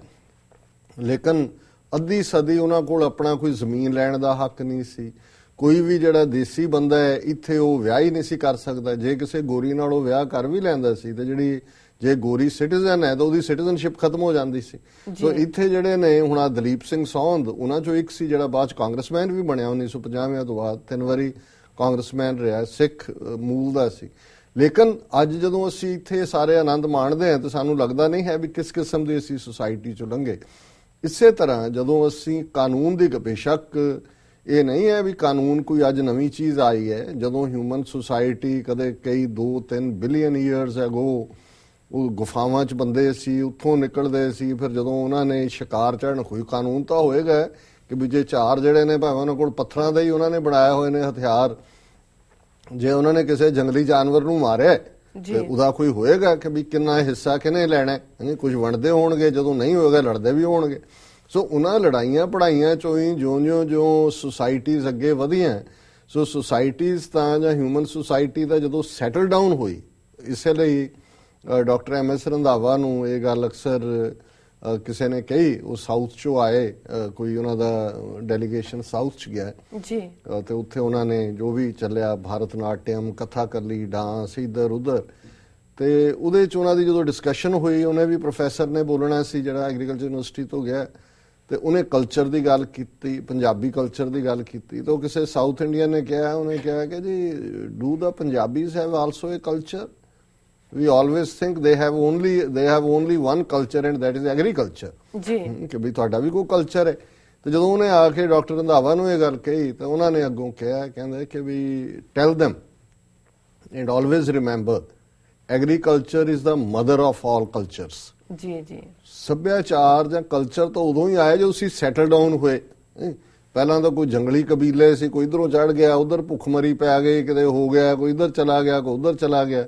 ਲੇਕਿਨ ਅੱਧੀ ਸਦੀ ਉਹਨਾਂ ਕੋਲ ਆਪਣਾ ਕੋਈ ਜ਼ਮੀਨ ਲੈਣ ਦਾ ਹੱਕ ਨਹੀਂ ਸੀ। ਕੋਈ ਵੀ ਜਿਹੜਾ ਦੇਸੀ ਬੰਦਾ ਹੈ ਇੱਥੇ ਉਹ ਵਿਆਹ ਹੀ ਨਹੀਂ ਸੀ ਕਰ ਸਕਦਾ। ਜੇ ਕਿਸੇ ਗੋਰੀ ਨਾਲ ਉਹ ਵਿਆਹ ਕਰ ਵੀ ਲੈਂਦਾ ਸੀ ਤੇ ਜਿਹੜੀ ਜੇ ਗੋਰੀ ਸਿਟੀਜ਼ਨ ਹੈ ਤਾਂ ਉਹਦੀ ਸਿਟੀਜ਼ਨਸ਼ਿਪ ਖਤਮ ਹੋ ਜਾਂਦੀ ਸੀ। ਸੋ ਇੱਥੇ ਜਿਹੜੇ ਨੇ ਹੁਣ ਆ ਦਲੀਪ ਸਿੰਘ ਸੌਂਦ, ਉਹਨਾਂ ਚੋਂ ਇੱਕ ਸੀ ਜਿਹੜਾ ਬਾਅਦ ਚ ਕਾਂਗਰਸਮੈਨ ਵੀ ਬਣਿਆ 1950 ਤੋਂ ਬਾਅਦ, 3 ਵਾਰੀ ਕਾਂਗਰਸਮੈਨ ਰਿਹਾ, ਸਿੱਖ ਮੂਲ ਦਾ ਸੀ। ਲੇਕਿਨ ਅੱਜ ਜਦੋਂ ਅਸੀਂ ਇੱਥੇ ਸਾਰੇ ਆਨੰਦ ਮਾਣਦੇ ਹਾਂ ਤਾਂ ਸਾਨੂੰ ਲੱਗਦਾ ਨਹੀਂ ਹੈ ਵੀ ਕਿਸ ਕਿਸਮ ਦੀ ਅਸੀਂ ਸੁਸਾਇਟੀ ਚੋਂ ਲੰਘੇ। ਇਸੇ ਤਰ੍ਹਾਂ ਜਦੋਂ ਅਸੀਂ ਕਾਨੂੰਨ ਦੀ, ਬੇਸ਼ੱਕ ਇਹ ਨਹੀਂ ਹੈ ਵੀ ਕਾਨੂੰਨ ਕੋਈ ਅੱਜ ਨਵੀਂ ਚੀਜ਼ ਆਈ ਹੈ। ਜਦੋਂ ਹਿਊਮਨ ਸੁਸਾਇਟੀ ਕਦੇ ਕਈ 2-3 ਬਿਲੀਅਨ ਈਅਰਸ ਐਗੋ ਉਹ ਗੁਫਾਵਾਂ 'ਚ ਬੰਦੇ ਸੀ, ਉੱਥੋਂ ਨਿਕਲਦੇ ਸੀ, ਫਿਰ ਜਦੋਂ ਉਹਨਾਂ ਨੇ ਸ਼ਿਕਾਰ ਚੜ੍ਹਨ, ਕੋਈ ਕਾਨੂੰਨ ਤਾਂ ਹੋਏਗਾ ਕਿ ਵੀ ਜੇ 4 ਜਿਹੜੇ ਨੇ ਭਾਵੇਂ ਉਹਨਾਂ ਕੋਲ ਪੱਥਰਾਂ ਦੇ ਹੀ ਉਹਨਾਂ ਨੇ ਬਣਾਏ ਹੋਏ ਨੇ ਹਥਿਆਰ, ਜੇ ਉਹਨਾਂ ਨੇ ਕਿਸੇ ਜੰਗਲੀ ਜਾਨਵਰ ਨੂੰ ਮਾਰਿਆ ਤੇ ਉਹਦਾ ਕੋਈ ਹੋਏਗਾ ਕਿ ਵੀ ਕਿੰਨਾ ਹਿੱਸਾ ਕਿਹਨੇ ਲੈਣਾ, ਕੁਝ ਵੰਡਦੇ ਹੋਣਗੇ, ਜਦੋਂ ਨਹੀਂ ਹੋਏਗਾ ਲੜਦੇ ਵੀ ਹੋਣਗੇ। ਸੋ ਉਹਨਾਂ ਲੜਾਈਆਂ ਪੜਾਈਆਂ ਚੋਂ ਹੀ ਜਿਉਂ ਸੁਸਾਇਟੀਜ਼ ਅੱਗੇ ਵਧੀਆਂ, ਸੋ ਸੁਸਾਇਟੀਜ਼ ਤਾਂ ਜਾਂ ਹਿਊਮਨ ਸੁਸਾਇਟੀ ਦਾ ਜਦੋਂ ਸੈਟਲ ਡਾਊਨ ਹੋਈ, ਇਸੇ ਲਈ ਡਾਕਟਰ MS ਰੰਧਾਵਾ ਨੂੰ ਇਹ ਗੱਲ ਅਕਸਰ ਕਿਸੇ ਨੇ ਕਹੀ, ਉਹ ਸਾਊਥ ਚੋਂ ਆਏ, ਕੋਈ ਉਹਨਾਂ ਦਾ ਡੈਲੀਗੇਸ਼ਨ ਸਾਊਥ ਚ ਗਿਆ ਜੀ, ਤੇ ਉੱਥੇ ਉਹਨਾਂ ਨੇ ਜੋ ਵੀ ਚੱਲਿਆ ਭਾਰਤ ਨਾਟਿਅਮ, ਕਥਾਕਲੀ, ਡਾਂਸ, ਇੱਧਰ ਉੱਧਰ, ਤੇ ਉਹਦੇ ਚ ਉਹਨਾਂ ਦੀ ਜਦੋਂ ਡਿਸਕਸ਼ਨ ਹੋਈ, ਉਹਨੇ ਵੀ ਪ੍ਰੋਫੈਸਰ ਨੇ ਬੋਲਣਾ ਸੀ ਜਿਹੜਾ ਐਗਰੀਕਲਚਰ ਯੂਨੀਵਰਸਿਟੀ ਤੋਂ ਗਿਆ, ਤੇ ਉਹਨੇ ਕਲਚਰ ਦੀ ਗੱਲ ਕੀਤੀ, ਪੰਜਾਬੀ ਕਲਚਰ ਦੀ ਗੱਲ ਕੀਤੀ। ਤਾਂ ਉਹ ਕਿਸੇ ਸਾਊਥ ਇੰਡੀਅਨ ਨੇ ਕਿਹਾ, ਉਹਨੇ ਕਿਹਾ ਕਿ ਜੀ do the Punjabis have also A culture? We always think they have only one culture and that is agriculture ਜੀ, ਕਿ ਵੀ ਤੁਹਾਡਾ ਵੀ ਕੋਈ ਕਲਚਰ ਹੈ। ਤੇ ਜਦੋਂ ਉਹਨੇ ਆ ਕੇ ਡਾਕਟਰ ਰੰਧਾਵਾ ਨੂੰ ਇਹ ਗੱਲ ਕਹੀ ਤਾਂ ਉਹਨਾਂ ਨੇ ਅੱਗੋਂ ਕਿਹਾ, ਕਹਿੰਦੇ ਕਿ ਵੀ tell them and always remember agriculture is the mother of all cultures ਜੀ ਜੀ। ਸੱਭਿਆਚਾਰ ਜਾਂ ਕਲਚਰ ਤਾਂ ਉਦੋਂ ਹੀ ਆਇਆ ਜਦੋਂ ਤੁਸੀਂ ਸੈਟਲ ਡਾਊਨ ਹੋਏ। ਪਹਿਲਾਂ ਤਾਂ ਕੋਈ ਜੰਗਲੀ ਕਬੀਲੇ ਸੀ, ਕੋਈ ਇਧਰੋਂ ਚੜ ਗਿਆ, ਉਧਰ ਭੁੱਖਮਰੀ ਪੈ ਗਈ, ਕਿਤੇ ਹੋ ਗਿਆ, ਕੋਈ ਇਧਰ ਚਲਾ ਗਿਆ, ਕੋਈ ਉਧਰ ਚਲਾ ਗਿਆ।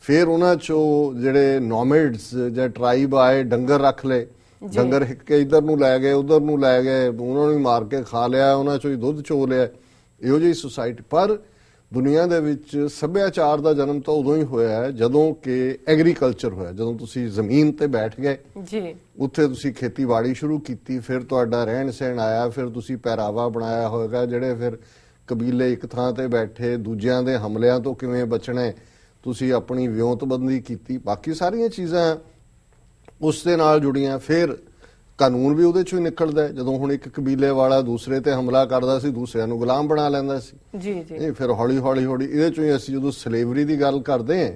ਫਿਰ ਉਹਨਾਂ ਚੋਂ ਜਿਹੜੇ ਨੋਮੈਡਸ ਜਾਂ ਟਰਾਈਬ ਆਏ, ਡੰਗਰ ਰੱਖ ਲਏ, ਡੰਗਰ ਹਿੱਕ ਕੇ ਇਧਰ ਨੂੰ ਲੈ ਗਏ, ਉਧਰ ਨੂੰ ਲੈ ਗਏ, ਉਹਨਾਂ ਨੂੰ ਮਾਰ ਕੇ ਖਾ ਲਿਆ, ਉਹਨਾਂ ਚੋਂ ਹੀ ਦੁੱਧ ਚੋ ਲਿਆ, ਇਹੋ ਜਿਹੀ ਸੁਸਾਇਟੀ। ਪਰ ਦੁਨੀਆ ਦੇ ਵਿੱਚ ਸੱਭਿਆਚਾਰ ਦਾ ਜਨਮ ਤਾਂ ਉਦੋਂ ਹੀ ਹੋਇਆ ਹੈ ਜਦੋਂ ਕਿ ਐਗਰੀਕਲਚਰ ਹੋਇਆ, ਜਦੋਂ ਤੁਸੀਂ ਜ਼ਮੀਨ ਤੇ ਬੈਠ ਗਏ ਜੀ, ਉੱਥੇ ਤੁਸੀਂ ਖੇਤੀਬਾੜੀ ਸ਼ੁਰੂ ਕੀਤੀ, ਫਿਰ ਤੁਹਾਡਾ ਰਹਿਣ ਸਹਿਣ ਆਇਆ, ਫਿਰ ਤੁਸੀਂ ਪਹਿਰਾਵਾ ਬਣਾਇਆ ਹੋਏਗਾ, ਜਿਹੜੇ ਫਿਰ ਕਬੀਲੇ ਇੱਕ ਥਾਂ ਤੇ ਬੈਠੇ, ਦੂਜਿਆਂ ਦੇ ਹਮਲਿਆਂ ਤੋਂ ਕਿਵੇਂ ਬਚਣਾ, ਤੁਸੀਂ ਆਪਣੀ ਵਿਉਂਤਬੰਦੀ ਕੀਤੀ, ਬਾਕੀ ਸਾਰੀਆਂ ਚੀਜ਼ਾਂ ਉਸ ਦੇ ਨਾਲ ਜੁੜੀਆਂ। ਫਿਰ ਕਾਨੂੰਨ ਵੀ ਉਹਦੇ ਚੋਂ ਹੀ ਨਿਕਲਦਾ, ਜਦੋਂ ਹੁਣ ਇੱਕ ਕਬੀਲੇ ਵਾਲਾ ਦੂਸਰੇ ਤੇ ਹਮਲਾ ਕਰਦਾ ਸੀ, ਦੂਸਰਿਆਂ ਨੂੰ ਗੁਲਾਮ ਬਣਾ ਲੈਂਦਾ ਸੀ ਜੀ ਜੀ। ਫਿਰ ਹੌਲੀ ਹੌਲੀ ਇਹਦੇ ਚੋਂ ਹੀ ਅਸੀਂ ਜਦੋਂ ਸਲੇਵਰੀ ਦੀ ਗੱਲ ਕਰਦੇ ਹਾਂ,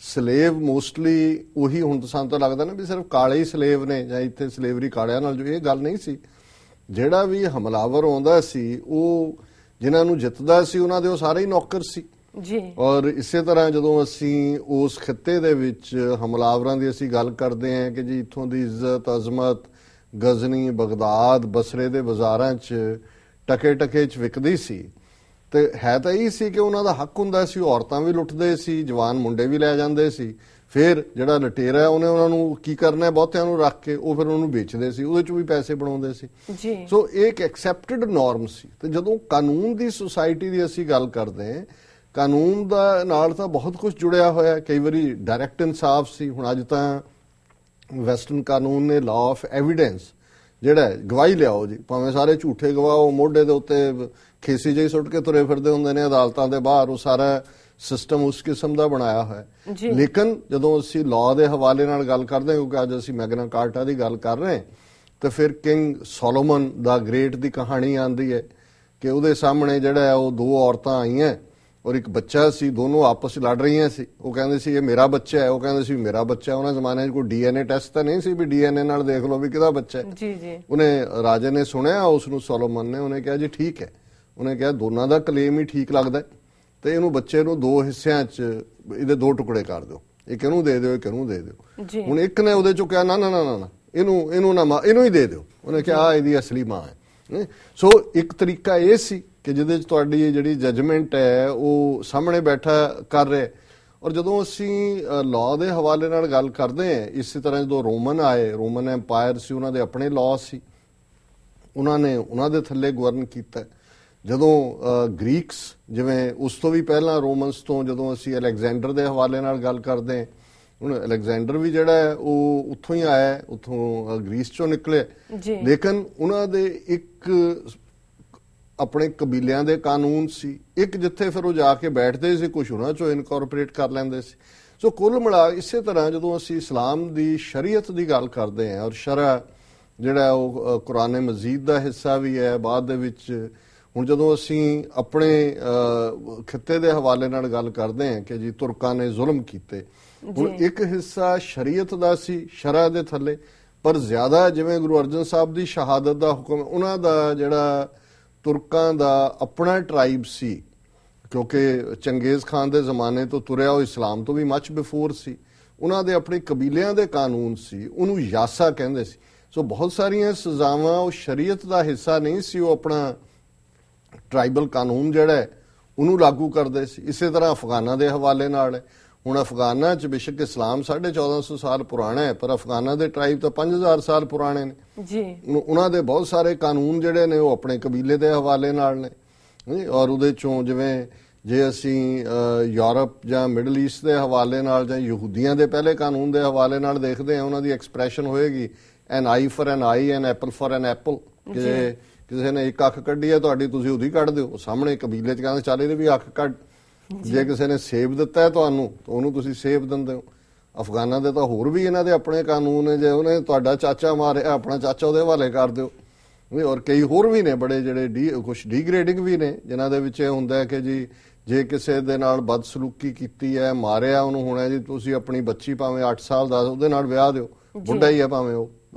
ਸਲੇਵ ਮੋਸਟਲੀ ਉਹੀ, ਹੁਣ ਤਾਂ ਸਾਨੂੰ ਤਾਂ ਲੱਗਦਾ ਨਾ ਵੀ ਸਿਰਫ ਕਾਲੇ ਹੀ ਸਲੇਵ ਨੇ ਜਾਂ ਇੱਥੇ ਸਲੇਵਰੀ ਕਾਲਿਆਂ ਨਾਲ, ਜੋ ਇਹ ਗੱਲ ਨਹੀਂ ਸੀ। ਜਿਹੜਾ ਵੀ ਹਮਲਾਵਰ ਆਉਂਦਾ ਸੀ, ਉਹ ਜਿਨ੍ਹਾਂ ਨੂੰ ਜਿੱਤਦਾ ਸੀ ਉਹਨਾਂ ਦੇ ਉਹ ਸਾਰੇ ਹੀ ਨੌਕਰ ਸੀ ਜੀ। ਔਰ ਇਸੇ ਤਰ੍ਹਾਂ ਜਦੋਂ ਅਸੀਂ ਉਸ ਖਿੱਤੇ ਦੇ ਵਿੱਚ ਹਮਲਾਵਰਾਂ ਦੀ ਅਸੀਂ ਗੱਲ ਕਰਦੇ ਹਾਂ ਕਿ ਜੀ ਇੱਥੋਂ ਦੀ ਇੱਜ਼ਤ ਅਜ਼ਮਤ ਗਜ਼ਨੀ, ਬਗਦਾਦ, ਬਸਰੇ ਦੇ ਬਾਜ਼ਾਰਾਂ 'ਚ ਟਕੇ ਚ ਵਿਕਦੀ ਸੀ, ਤੇ ਹੈ ਤਾਂ ਇਹ ਸੀ ਕਿ ਉਹਨਾਂ ਦਾ ਹੱਕ ਹੁੰਦਾ ਸੀ, ਔਰਤਾਂ ਵੀ ਲੁੱਟਦੇ ਸੀ, ਜਵਾਨ ਮੁੰਡੇ ਵੀ ਲੈ ਜਾਂਦੇ ਸੀ। ਫਿਰ ਜਿਹੜਾ ਲਟੇਰਾ ਉਹਨੇ ਉਹਨਾਂ ਨੂੰ ਕੀ ਕਰਨਾ, ਬਹੁਤਿਆਂ ਨੂੰ ਰੱਖ ਕੇ ਉਹ ਫਿਰ ਉਹਨੂੰ ਵੇਚਦੇ ਸੀ, ਉਹਦੇ 'ਚੋਂ ਵੀ ਪੈਸੇ ਬਣਾਉਂਦੇ ਸੀ ਜੀ। ਸੋ ਇਹ ਇੱਕ ਐਕਸੈਪਟਡ ਨਾਰਮ ਸੀ। ਤੇ ਜਦੋਂ ਕਾਨੂੰਨ ਦੀ ਸੁਸਾਇਟੀ ਦੀ ਅਸੀਂ ਗੱਲ ਕਰਦੇ ਹਾਂ, ਕਾਨੂੰਨ ਦਾ ਨਾਲ ਤਾਂ ਬਹੁਤ ਕੁਝ ਜੁੜਿਆ ਹੋਇਆ। ਕਈ ਵਾਰੀ ਡਾਇਰੈਕਟ ਇਨਸਾਫ ਸੀ, ਹੁਣ ਅੱਜ ਤਾਂ ਵੈਸਟਰਨ ਕਾਨੂੰਨ ਨੇ ਲਾਅ ਆਫ ਐਵੀਡੈਂਸ, ਜਿਹੜਾ ਗਵਾਹੀ ਲਿਆਓ ਜੀ, ਭਾਵੇਂ ਸਾਰੇ ਝੂਠੇ ਗਵਾਹ ਮੋਢੇ ਦੇ ਉੱਤੇ ਖੇਸੀ ਜਿਹੀ ਸੁੱਟ ਕੇ ਤੁਰੇ ਫਿਰਦੇ ਹੁੰਦੇ ਨੇ ਅਦਾਲਤਾਂ ਦੇ ਬਾਹਰ, ਉਹ ਸਾਰਾ ਸਿਸਟਮ ਉਸ ਕਿਸਮ ਦਾ ਬਣਾਇਆ ਹੋਇਆ। ਲੇਕਿਨ ਜਦੋਂ ਅਸੀਂ ਲਾਅ ਦੇ ਹਵਾਲੇ ਨਾਲ ਗੱਲ ਕਰਦੇ ਹਾਂ, ਕਿਉਂਕਿ ਅੱਜ ਅਸੀਂ ਮੈਗਨਾ ਕਾਰਟਾ ਦੀ ਗੱਲ ਕਰ ਰਹੇ ਹਾਂ, ਤਾਂ ਫਿਰ ਕਿੰਗ ਸੋਲੋਮਨ ਦਾ ਗ੍ਰੇਟ ਦੀ ਕਹਾਣੀ ਆਉਂਦੀ ਹੈ ਕਿ ਉਹਦੇ ਸਾਹਮਣੇ ਜਿਹੜਾ ਉਹ 2 ਔਰਤਾਂ ਆਈਆਂ ਔਰ ਇੱਕ ਬੱਚਾ ਸੀ, ਦੋਨੋਂ ਆਪਸ ਚ ਲੜ ਰਹੀਆਂ ਸੀ। ਉਹ ਕਹਿੰਦੇ ਸੀ ਇਹ ਮੇਰਾ ਬੱਚਾ ਹੈ, ਉਹ ਕਹਿੰਦੇ ਸੀ ਮੇਰਾ ਬੱਚਾ ਹੈ। ਉਹਨਾਂ ਜ਼ਮਾਨੇ 'ਚ ਕੋਈ DNA ਟੈਸਟ ਤਾਂ ਨਹੀਂ ਸੀ ਵੀ DNA ਨਾਲ ਦੇਖ ਲਓ ਵੀ ਕਿਹਦਾ ਬੱਚਾ ਹੈ ਜੀ ਜੀ। ਉਹਨੇ ਰਾਜੇ ਨੇ ਸੁਣਿਆ ਉਸ ਨੂੰ, ਸੋਲੋਮਨ ਨੇ, ਉਹਨੇ ਕਿਹਾ ਜੀ ਠੀਕ ਹੈ। ਉਹਨੇ ਕਿਹਾ ਦੋਨਾਂ ਦਾ ਕਲੇਮ ਹੀ ਠੀਕ ਲੱਗਦਾ, ਤੇ ਇਹਨੂੰ ਬੱਚੇ ਨੂੰ 2 ਹਿੱਸਿਆਂ 'ਚ ਇਹਦੇ 2 ਟੁਕੜੇ ਕਰ ਦਿਓ, ਇੱਕ ਇਹਨੂੰ ਦੇ ਦਿਓ, ਇੱਕ ਇਹਨੂੰ ਦੇ ਦਿਓ। ਹੁਣ ਇੱਕ ਨੇ ਉਹਦੇ 'ਚੋਂ ਕਿਹਾ ਨਾ ਨਾ ਨਾ ਨਾ ਇਹਨੂੰ ਹੀ ਦੇ ਦਿਓ। ਉਹਨੇ ਕਿਹਾ ਇਹਦੀ ਅਸਲੀ ਮਾਂ ਹੈ। ਸੋ ਇੱਕ ਤਰੀਕਾ ਇਹ ਸੀ ਕਿ ਜਿਹਦੇ 'ਚ ਤੁਹਾਡੀ ਜਿਹੜੀ ਜਜਮੈਂਟ ਹੈ ਉਹ ਸਾਹਮਣੇ ਬੈਠਾ ਕਰ ਰਿਹਾ। ਔਰ ਜਦੋਂ ਅਸੀਂ ਲਾਅ ਦੇ ਹਵਾਲੇ ਨਾਲ ਗੱਲ ਕਰਦੇ ਹਾਂ, ਇਸੇ ਤਰ੍ਹਾਂ ਜਦੋਂ ਰੋਮਨ ਆਏ, ਰੋਮਨ ਐਮਪਾਇਰ ਸੀ, ਉਹਨਾਂ ਦੇ ਆਪਣੇ ਲਾਅ ਸੀ, ਉਹਨਾਂ ਨੇ ਉਹਨਾਂ ਦੇ ਥੱਲੇ ਗਵਰਨ ਕੀਤਾ। ਜਦੋਂ ਗ੍ਰੀਕਸ, ਜਿਵੇਂ ਉਸ ਤੋਂ ਵੀ ਪਹਿਲਾਂ ਰੋਮਨਸ ਤੋਂ, ਜਦੋਂ ਅਸੀਂ ਅਲੈਗਜ਼ੈਂਡਰ ਦੇ ਹਵਾਲੇ ਨਾਲ ਗੱਲ ਕਰਦੇ ਹਾਂ, ਹੁਣ ਅਲੈਗਜ਼ੈਂਡਰ ਵੀ ਜਿਹੜਾ ਹੈ ਉਹ ਉੱਥੋਂ ਹੀ ਆਇਆ, ਉੱਥੋਂ ਗ੍ਰੀਸ ਚੋਂ ਨਿਕਲੇ। ਲੇਕਿਨ ਉਹਨਾਂ ਦੇ ਇੱਕ ਆਪਣੇ ਕਬੀਲਿਆਂ ਦੇ ਕਾਨੂੰਨ ਸੀ, ਇੱਕ ਜਿੱਥੇ ਫਿਰ ਉਹ ਜਾ ਕੇ ਬੈਠਦੇ ਸੀ, ਕੁਝ ਉਹਨਾਂ ਚੋਂ ਇਨਕੋਰਪੋਰੇਟ ਕਰ ਲੈਂਦੇ ਸੀ। ਸੋ ਕੁੱਲ ਮਿਲਾ ਇਸੇ ਤਰ੍ਹਾਂ ਜਦੋਂ ਅਸੀਂ ਇਸਲਾਮ ਦੀ ਸ਼ਰੀਅਤ ਦੀ ਗੱਲ ਕਰਦੇ ਹਾਂ, ਔਰ ਸ਼ਰਅ ਜਿਹੜਾ ਉਹ ਕੁਰਾਨ ਮਜੀਦ ਦਾ ਹਿੱਸਾ ਵੀ ਹੈ, ਬਾਅਦ ਦੇ ਵਿੱਚ ਹੁਣ ਜਦੋਂ ਅਸੀਂ ਆਪਣੇ ਖਿੱਤੇ ਦੇ ਹਵਾਲੇ ਨਾਲ ਗੱਲ ਕਰਦੇ ਹਾਂ ਕਿ ਜੀ ਤੁਰਕਾਂ ਨੇ ਜ਼ੁਲਮ ਕੀਤੇ, ਹੁਣ ਇੱਕ ਹਿੱਸਾ ਸ਼ਰੀਅਤ ਦਾ ਸੀ ਸ਼ਰਅ ਦੇ ਥੱਲੇ, ਪਰ ਜ਼ਿਆਦਾ ਜਿਵੇਂ ਗੁਰੂ ਅਰਜਨ ਸਾਹਿਬ ਦੀ ਸ਼ਹਾਦਤ ਦਾ ਹੁਕਮ, ਉਹਨਾਂ ਦਾ ਜਿਹੜਾ ਤੁਰਕਾਂ ਦਾ ਆਪਣਾ ਟ੍ਰਾਈਬ ਸੀ, ਕਿਉਂਕਿ ਚੰਗੇਜ਼ ਖਾਨ ਦੇ ਜ਼ਮਾਨੇ ਤੋਂ ਤੁਰਿਆ ਉਹ ਇਸਲਾਮ ਤੋਂ ਵੀ ਮੱਚ ਬਿਫੋਰ ਸੀ, ਉਹਨਾਂ ਦੇ ਆਪਣੇ ਕਬੀਲਿਆਂ ਦੇ ਕਾਨੂੰਨ ਸੀ, ਉਹਨੂੰ ਯਾਸਾ ਕਹਿੰਦੇ ਸੀ। ਸੋ ਬਹੁਤ ਸਾਰੀਆਂ ਸਜ਼ਾਵਾਂ ਉਹ ਸ਼ਰੀਅਤ ਦਾ ਹਿੱਸਾ ਨਹੀਂ ਸੀ, ਉਹ ਆਪਣਾ ਟ੍ਰਾਈਬਲ ਕਾਨੂੰਨ ਜਿਹੜਾ ਹੈ ਉਹਨੂੰ ਲਾਗੂ ਕਰਦੇ ਸੀ। ਇਸੇ ਤਰ੍ਹਾਂ ਅਫਗਾਨਾਂ ਦੇ ਹਵਾਲੇ ਨਾਲ ਹੈ। ਹੁਣ ਅਫਗਾਨਾਂ 'ਚ ਬੇਸ਼ੱਕ ਇਸਲਾਮ 1450 ਸਾਲ ਪੁਰਾਣਾ ਹੈ, ਪਰ ਅਫਗਾਨਾਂ ਦੇ ਟ੍ਰਾਈਬ ਤਾਂ 5000 ਸਾਲ ਪੁਰਾਣੇ ਨੇ ਜੀ। ਉਹਨਾਂ ਦੇ ਬਹੁਤ ਸਾਰੇ ਕਾਨੂੰਨ ਜਿਹੜੇ ਨੇ ਉਹ ਆਪਣੇ ਕਬੀਲੇ ਦੇ ਹਵਾਲੇ ਨਾਲ ਨੇ। ਔਰ ਉਹਦੇ 'ਚੋਂ ਜਿਵੇਂ ਜੇ ਅਸੀਂ ਯੂਰਪ ਜਾਂ ਮਿਡਲ ਈਸਟ ਦੇ ਹਵਾਲੇ ਨਾਲ ਜਾਂ ਯਹੂਦੀਆਂ ਦੇ ਪਹਿਲੇ ਕਾਨੂੰਨ ਦੇ ਹਵਾਲੇ ਨਾਲ ਦੇਖਦੇ ਹਾਂ, ਉਹਨਾਂ ਦੀ ਐਕਸਪ੍ਰੈਸ਼ਨ ਹੋਏਗੀ an eye for an eye an apple for an apple. ਕਿ ਕਿਸੇ ਨੇ ਇੱਕ ਅੱਖ ਕੱਢੀ ਹੈ ਤੁਹਾਡੀ, ਤੁਸੀਂ ਉਹਦੀ ਕੱਢ ਦਿਓ। ਸਾਹਮਣੇ ਕਬੀਲੇ 'ਚ ਕਹਿੰਦੇ ਚੱਲ ਇਹਦੇ ਵੀ ਅੱਖ ਕੱਢ। ਜੇ ਕਿਸੇ ਨੇ ਸੇਬ ਦਿੱਤਾ ਹੈ ਤੁਹਾਨੂੰ ਤਾਂ ਉਹਨੂੰ ਤੁਸੀਂ ਸੇਬ ਦਿੰਦੇ ਹੋ। ਅਫਗਾਨਾਂ ਦੇ ਤਾਂ ਹੋਰ ਵੀ ਇਹਨਾਂ ਦੇ ਆਪਣੇ ਕਾਨੂੰਨ ਨੇ, ਜੇ ਉਹਨੇ ਤੁਹਾਡਾ ਚਾਚਾ ਮਾਰਿਆ ਆਪਣਾ ਚਾਚਾ ਉਹਦੇ ਹਵਾਲੇ ਕਰ ਦਿਓ। ਔਰ ਕਈ ਹੋਰ ਵੀ ਨੇ ਬੜੇ ਜਿਹੜੇ ਕੁਛ ਡੀਗ੍ਰੇਡਿੰਗ ਵੀ ਨੇ, ਜਿਨ੍ਹਾਂ ਦੇ ਵਿੱਚ ਇਹ ਹੁੰਦਾ ਹੈ ਕਿ ਜੀ ਜੇ ਕਿਸੇ ਦੇ ਨਾਲ ਬਦਸਲੂਕੀ ਕੀਤੀ ਹੈ, ਮਾਰਿਆ ਉਹਨੂੰ, ਹੋਣਾ ਜੀ ਤੁਸੀਂ ਆਪਣੀ ਬੱਚੀ ਭਾਵੇਂ 8 ਸਾਲ ਦਾ ਉਹਦੇ ਨਾਲ ਵਿਆਹ ਦਿਓ, ਬੁੱਢਾ ਹੀ ਹੈ ਭਾਵੇਂ ਉਹ,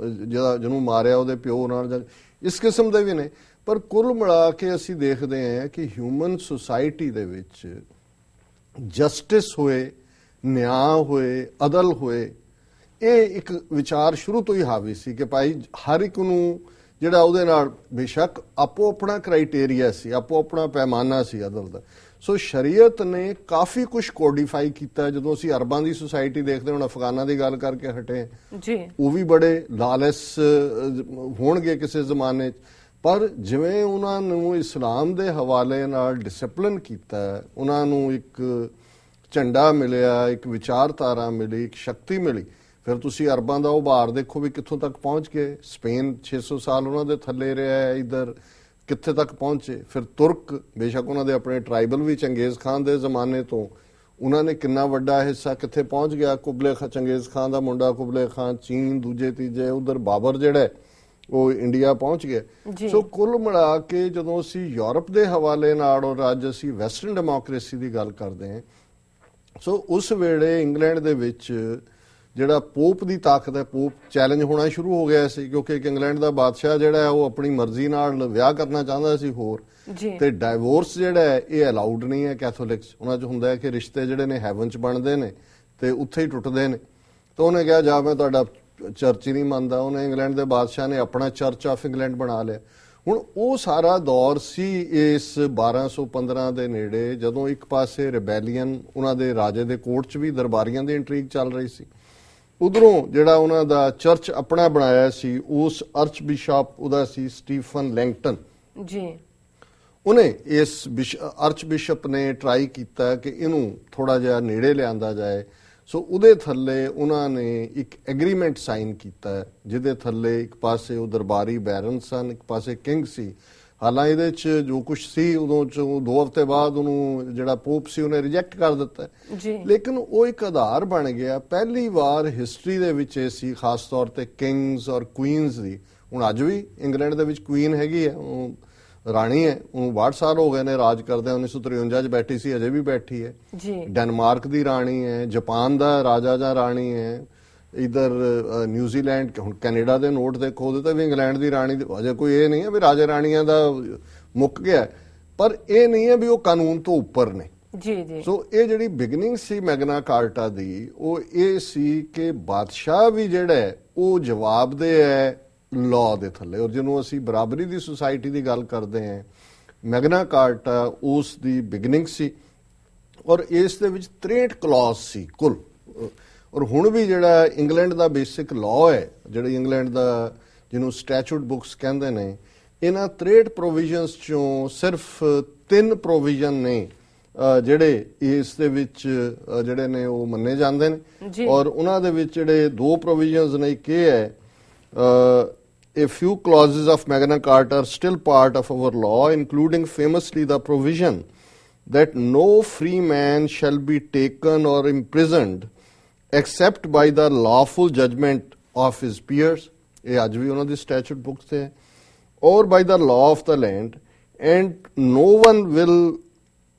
ਜਿਹਨੂੰ ਮਾਰਿਆ ਉਹਦੇ ਪਿਓ ਨਾਲ, ਜਾਂ ਇਸ ਕਿਸਮ ਦੇ ਵੀ ਨੇ। ਪਰ ਕੁੱਲ ਮਿਲਾ ਕੇ ਅਸੀਂ ਦੇਖਦੇ ਹਾਂ ਕਿ ਹਿਊਮਨ ਸੁਸਾਇਟੀ ਦੇ ਵਿੱਚ ਜਸਟਿਸ ਹੋਏ, ਨਿਆਂ ਹੋਏ, ਅਦਲ ਹੋਏ, ਇਹ ਇੱਕ ਵਿਚਾਰ ਸ਼ੁਰੂ ਤੋਂ ਹੀ ਹਾਵੀ ਸੀ ਕਿ ਭਾਈ ਹਰ ਇੱਕ ਨੂੰ ਜਿਹੜਾ ਉਹਦੇ ਨਾਲ ਬੇਸ਼ੱਕ ਆਪੋ ਆਪਣਾ ਕ੍ਰਾਈਟੇਰੀਆ ਸੀ, ਆਪੋ ਆਪਣਾ ਪੈਮਾਨਾ ਸੀ ਅਦਲ ਦਾ। ਸੋ ਸ਼ਰੀਅਤ ਨੇ ਕਾਫੀ ਕੁਝ ਕੋਡੀਫਾਈ ਕੀਤਾ। ਜਦੋਂ ਅਸੀਂ ਅਰਬਾਂ ਦੀ ਸੁਸਾਇਟੀ ਦੇਖਦੇ, ਹੁਣ ਅਫਗਾਨਾਂ ਦੀ ਗੱਲ ਕਰਕੇ ਹਟੇ ਜੀ, ਉਹ ਵੀ ਬੜੇ ਲਾਲਸ ਹੋਣਗੇ ਕਿਸੇ ਜ਼ਮਾਨੇ 'ਚ, ਪਰ ਜਿਵੇਂ ਉਹਨਾਂ ਨੂੰ ਇਸਲਾਮ ਦੇ ਹਵਾਲੇ ਨਾਲ ਡਿਸਪਲਿਨ ਕੀਤਾ, ਉਹਨਾਂ ਨੂੰ ਇੱਕ ਝੰਡਾ ਮਿਲਿਆ, ਇੱਕ ਵਿਚਾਰਧਾਰਾ ਮਿਲੀ, ਇੱਕ ਸ਼ਕਤੀ ਮਿਲੀ। ਫਿਰ ਤੁਸੀਂ ਅਰਬਾਂ ਦਾ ਉਭਾਰ ਦੇਖੋ ਵੀ ਕਿੱਥੋਂ ਤੱਕ ਪਹੁੰਚ ਗਏ। ਸਪੇਨ 600 ਸਾਲ ਉਹਨਾਂ ਦੇ ਥੱਲੇ ਰਿਹਾ ਹੈ, ਇੱਧਰ ਕਿੱਥੇ ਤੱਕ ਪਹੁੰਚੇ। ਫਿਰ ਤੁਰਕ, ਬੇਸ਼ੱਕ ਉਹਨਾਂ ਦੇ ਆਪਣੇ ਟ੍ਰਾਈਬਲ ਵੀ ਚੰਗੇਜ਼ ਖਾਨ ਦੇ ਜ਼ਮਾਨੇ ਤੋਂ, ਉਹਨਾਂ ਨੇ ਕਿੰਨਾ ਵੱਡਾ ਹਿੱਸਾ ਕਿੱਥੇ ਪਹੁੰਚ ਗਿਆ। ਚੰਗੇਜ਼ ਖਾਨ ਦਾ ਮੁੰਡਾ ਕੁਬਲੇ ਖਾਨ, ਚੀਨ ਦੂਜੇ ਤੀਜੇ, ਉਧਰ ਬਾਬਰ ਜਿਹੜਾ ਉਹ ਇੰਡੀਆ ਪਹੁੰਚ ਗਿਆ। ਸੋ ਕੁੱਲ ਮਿਲਾ ਕੇ ਜਦੋਂ ਅਸੀਂ ਯੂਰਪ ਦੇ ਹਵਾਲੇ ਨਾਲ ਔਰ ਅੱਜ ਅਸੀਂ ਵੈਸਟਰਨ ਡੈਮੋਕ੍ਰੇਸੀ ਦੀ ਗੱਲ ਕਰਦੇ ਹਾਂ, ਸੋ ਉਸ ਵੇਲੇ ਇੰਗਲੈਂਡ ਦੇ ਵਿੱਚ ਜਿਹੜਾ ਪੋਪ ਦੀ ਤਾਕਤ ਹੈ, ਪੋਪ ਚੈਲੰਜ ਹੋਣਾ ਸ਼ੁਰੂ ਹੋ ਗਿਆ ਸੀ, ਕਿਉਂਕਿ ਇੱਕ ਇੰਗਲੈਂਡ ਦਾ ਬਾਦਸ਼ਾਹ ਜਿਹੜਾ ਉਹ ਆਪਣੀ ਮਰਜ਼ੀ ਨਾਲ ਵਿਆਹ ਕਰਨਾ ਚਾਹੁੰਦਾ ਸੀ ਹੋਰ, ਤੇ ਡਾਈਵੋਰਸ ਜਿਹੜਾ ਹੈ ਇਹ ਅਲਾਉਡ ਨਹੀਂ ਹੈ ਕੈਥੋਲਿਕਸ। ਉਹਨਾਂ 'ਚ ਹੁੰਦਾ ਹੈ ਕਿ ਰਿਸ਼ਤੇ ਜਿਹੜੇ ਨੇ ਹੈਵਨ 'ਚ ਬਣਦੇ ਨੇ ਤੇ ਉੱਥੇ ਹੀ ਟੁੱਟਦੇ ਨੇ। ਤਾਂ ਉਹਨੇ ਕਿਹਾ ਜਾ ਮੈਂ ਤੁਹਾਡਾ ਚਰਚ ਹੀ ਨਹੀਂ ਮੰਨਦਾ। ਉਹਨੇ ਇੰਗਲੈਂਡ ਦੇ ਬਾਦਸ਼ਾਹ ਨੇ ਆਪਣਾ ਚਰਚ ਆਫ ਇੰਗਲੈਂਡ ਬਣਾ ਲਿਆ। ਹੁਣ ਉਹ ਸਾਰਾ ਦੌਰ ਸੀ ਇਸ 1215 ਦੇ ਨੇੜੇ, ਜਦੋਂ ਇੱਕ ਪਾਸੇ ਰਿਬੈਲੀਅਨ ਉਹਨਾਂ ਦੇ ਰਾਜੇ ਦੇ ਕੋਰਟ 'ਚ ਵੀ ਦਰਬਾਰੀਆਂ ਦੀ ਇੰਟਰੀਗ ਚੱਲ ਰਹੀ ਸੀ, ਉਧਰੋਂ ਜਿਹੜਾ ਉਹਨਾਂ ਦਾ ਚਰਚ ਆਪਣਾ ਬਣਾਇਆ ਸੀ, ਉਸ ਆਰਚ ਬਿਸ਼ਪ ਉਹਦਾ ਸੀ ਸਟੀਫਨ ਲੈਂਗਟਨ ਜੀ। ਉਹਨੇ ਇਸ ਆਰਚ ਬਿਸ਼ਪ ਨੇ ਟਰਾਈ ਕੀਤਾ ਕਿ ਇਹਨੂੰ ਥੋੜਾ ਜਿਹਾ ਨੇੜੇ ਲਿਆਂਦਾ ਜਾਏ। ਸੋ ਉਹਦੇ ਥੱਲੇ ਉਹਨਾਂ ਨੇ ਇੱਕ ਐਗਰੀਮੈਂਟ ਸਾਈਨ ਕੀਤਾ, ਜਿਹਦੇ ਥੱਲੇ ਇੱਕ ਪਾਸੇ ਉਹ ਦਰਬਾਰੀ ਬੈਰਨ ਸਨ, ਇੱਕ ਪਾਸੇ ਕਿੰਗ ਸੀ। ਹਾਲਾਂਕਿ ਇਹਦੇ 'ਚ ਜੋ ਕੁਝ ਸੀ ਉਦੋਂ 'ਚ 2 ਹਫ਼ਤੇ ਬਾਅਦ ਉਹਨੂੰ ਜਿਹੜਾ ਪੋਪ ਸੀ ਉਹਨੇ ਰਿਜੈਕਟ ਕਰ ਦਿੱਤਾ, ਲੇਕਿਨ ਉਹ ਇੱਕ ਆਧਾਰ ਬਣ ਗਿਆ। ਪਹਿਲੀ ਵਾਰ ਹਿਸਟਰੀ ਦੇ ਵਿੱਚ ਇਹ ਸੀ, ਖਾਸ ਤੌਰ ਤੇ ਕਿੰਗਸ ਔਰ ਕੁਈਨਸ ਦੀ। ਹੁਣ ਅੱਜ ਵੀ ਇੰਗਲੈਂਡ ਦੇ ਵਿੱਚ ਕੁਈਨ ਹੈਗੀ ਹੈ, ਉਹ ਰਾਣੀ ਹੈ, ਉਹਨੂੰ 62 ਸਾਲ ਹੋ ਗਏ ਨੇ ਰਾਜ ਕਰਦੇ। 1953 'ਚ ਬੈਠੀ ਸੀ, ਅਜੇ ਵੀ ਬੈਠੀ ਹੈ। ਡੈਨਮਾਰਕ ਦੀ ਰਾਣੀ ਹੈ, ਜਾਪਾਨ ਦਾ ਰਾਜਾ ਜਾਂ ਰਾਣੀ ਹੈ, ਇਧਰ ਨਿਊਜ਼ੀਲੈਂਡ, ਹੁਣ ਕੈਨੇਡਾ ਦੇ ਨੋਟ ਦੇਖੋ ਉਹਦੇ ਤੇ ਵੀ ਇੰਗਲੈਂਡ ਦੀ ਰਾਣੀ। ਅਜੇ ਕੋਈ ਇਹ ਨਹੀਂ ਹੈ ਵੀ ਰਾਜੇ ਰਾਣੀਆਂ ਦਾ ਮੁੱਕ ਗਿਆ, ਪਰ ਇਹ ਨਹੀਂ ਹੈ ਵੀ ਉਹ ਕਾਨੂੰਨ ਤੋਂ ਉੱਪਰ ਨੇ ਜੀ। ਸੋ ਇਹ ਜਿਹੜੀ ਬਿਗਨਿੰਗ ਸੀ ਮੈਗਨਾ ਕਾਰਟਾ ਦੀ, ਉਹ ਇਹ ਸੀ ਕਿ ਬਾਦਸ਼ਾਹ ਵੀ ਜਿਹੜਾ ਉਹ ਜਵਾਬਦੇਹ ਹੈ ਲਾਅ ਦੇ ਥੱਲੇ। ਔਰ ਜਿਹਨੂੰ ਅਸੀਂ ਬਰਾਬਰੀ ਦੀ ਸੁਸਾਇਟੀ ਦੀ ਗੱਲ ਕਰਦੇ ਹਾਂ, ਮੈਗਨਾ ਕਾਰਟਾ ਉਸ ਦੀ ਬਿਗਨਿੰਗ ਸੀ। ਔਰ ਇਸ ਦੇ ਵਿੱਚ 63 ਕਲੌਜ਼ ਸੀ ਕੁੱਲ। ਔਰ ਹੁਣ ਵੀ ਜਿਹੜਾ ਇੰਗਲੈਂਡ ਦਾ ਬੇਸਿਕ ਲਾਅ ਹੈ, ਜਿਹੜੀ ਇੰਗਲੈਂਡ ਦਾ ਜਿਹਨੂੰ ਸਟੈਚੂਟ ਬੁੱਕਸ ਕਹਿੰਦੇ ਨੇ, ਇਹਨਾਂ 63 ਪ੍ਰੋਵੀਜ਼ਨਸ ਚੋਂ ਸਿਰਫ 3 ਪ੍ਰੋਵੀਜ਼ਨ ਨੇ ਜਿਹੜੇ ਇਸ ਦੇ ਵਿੱਚ ਜਿਹੜੇ ਨੇ ਉਹ ਮੰਨੇ ਜਾਂਦੇ ਨੇ। ਔਰ ਉਹਨਾਂ ਦੇ ਵਿੱਚ ਜਿਹੜੇ 2 ਪ੍ਰੋਵੀਜ਼ਨਸ ਨੇ, ਇੱਕ ਇਹ ਹੈ A few clauses of Magna Carta are still part of our law, including famously the provision that no free man shall be taken or imprisoned except by the lawful judgment of his peers, ਇਹ ਅੱਜ ਵੀ ਉਹਨਾਂ ਦੀ ਸਟੈਚੂਟ book ਤੇ ਹੈ, or by the law of the land, and no one will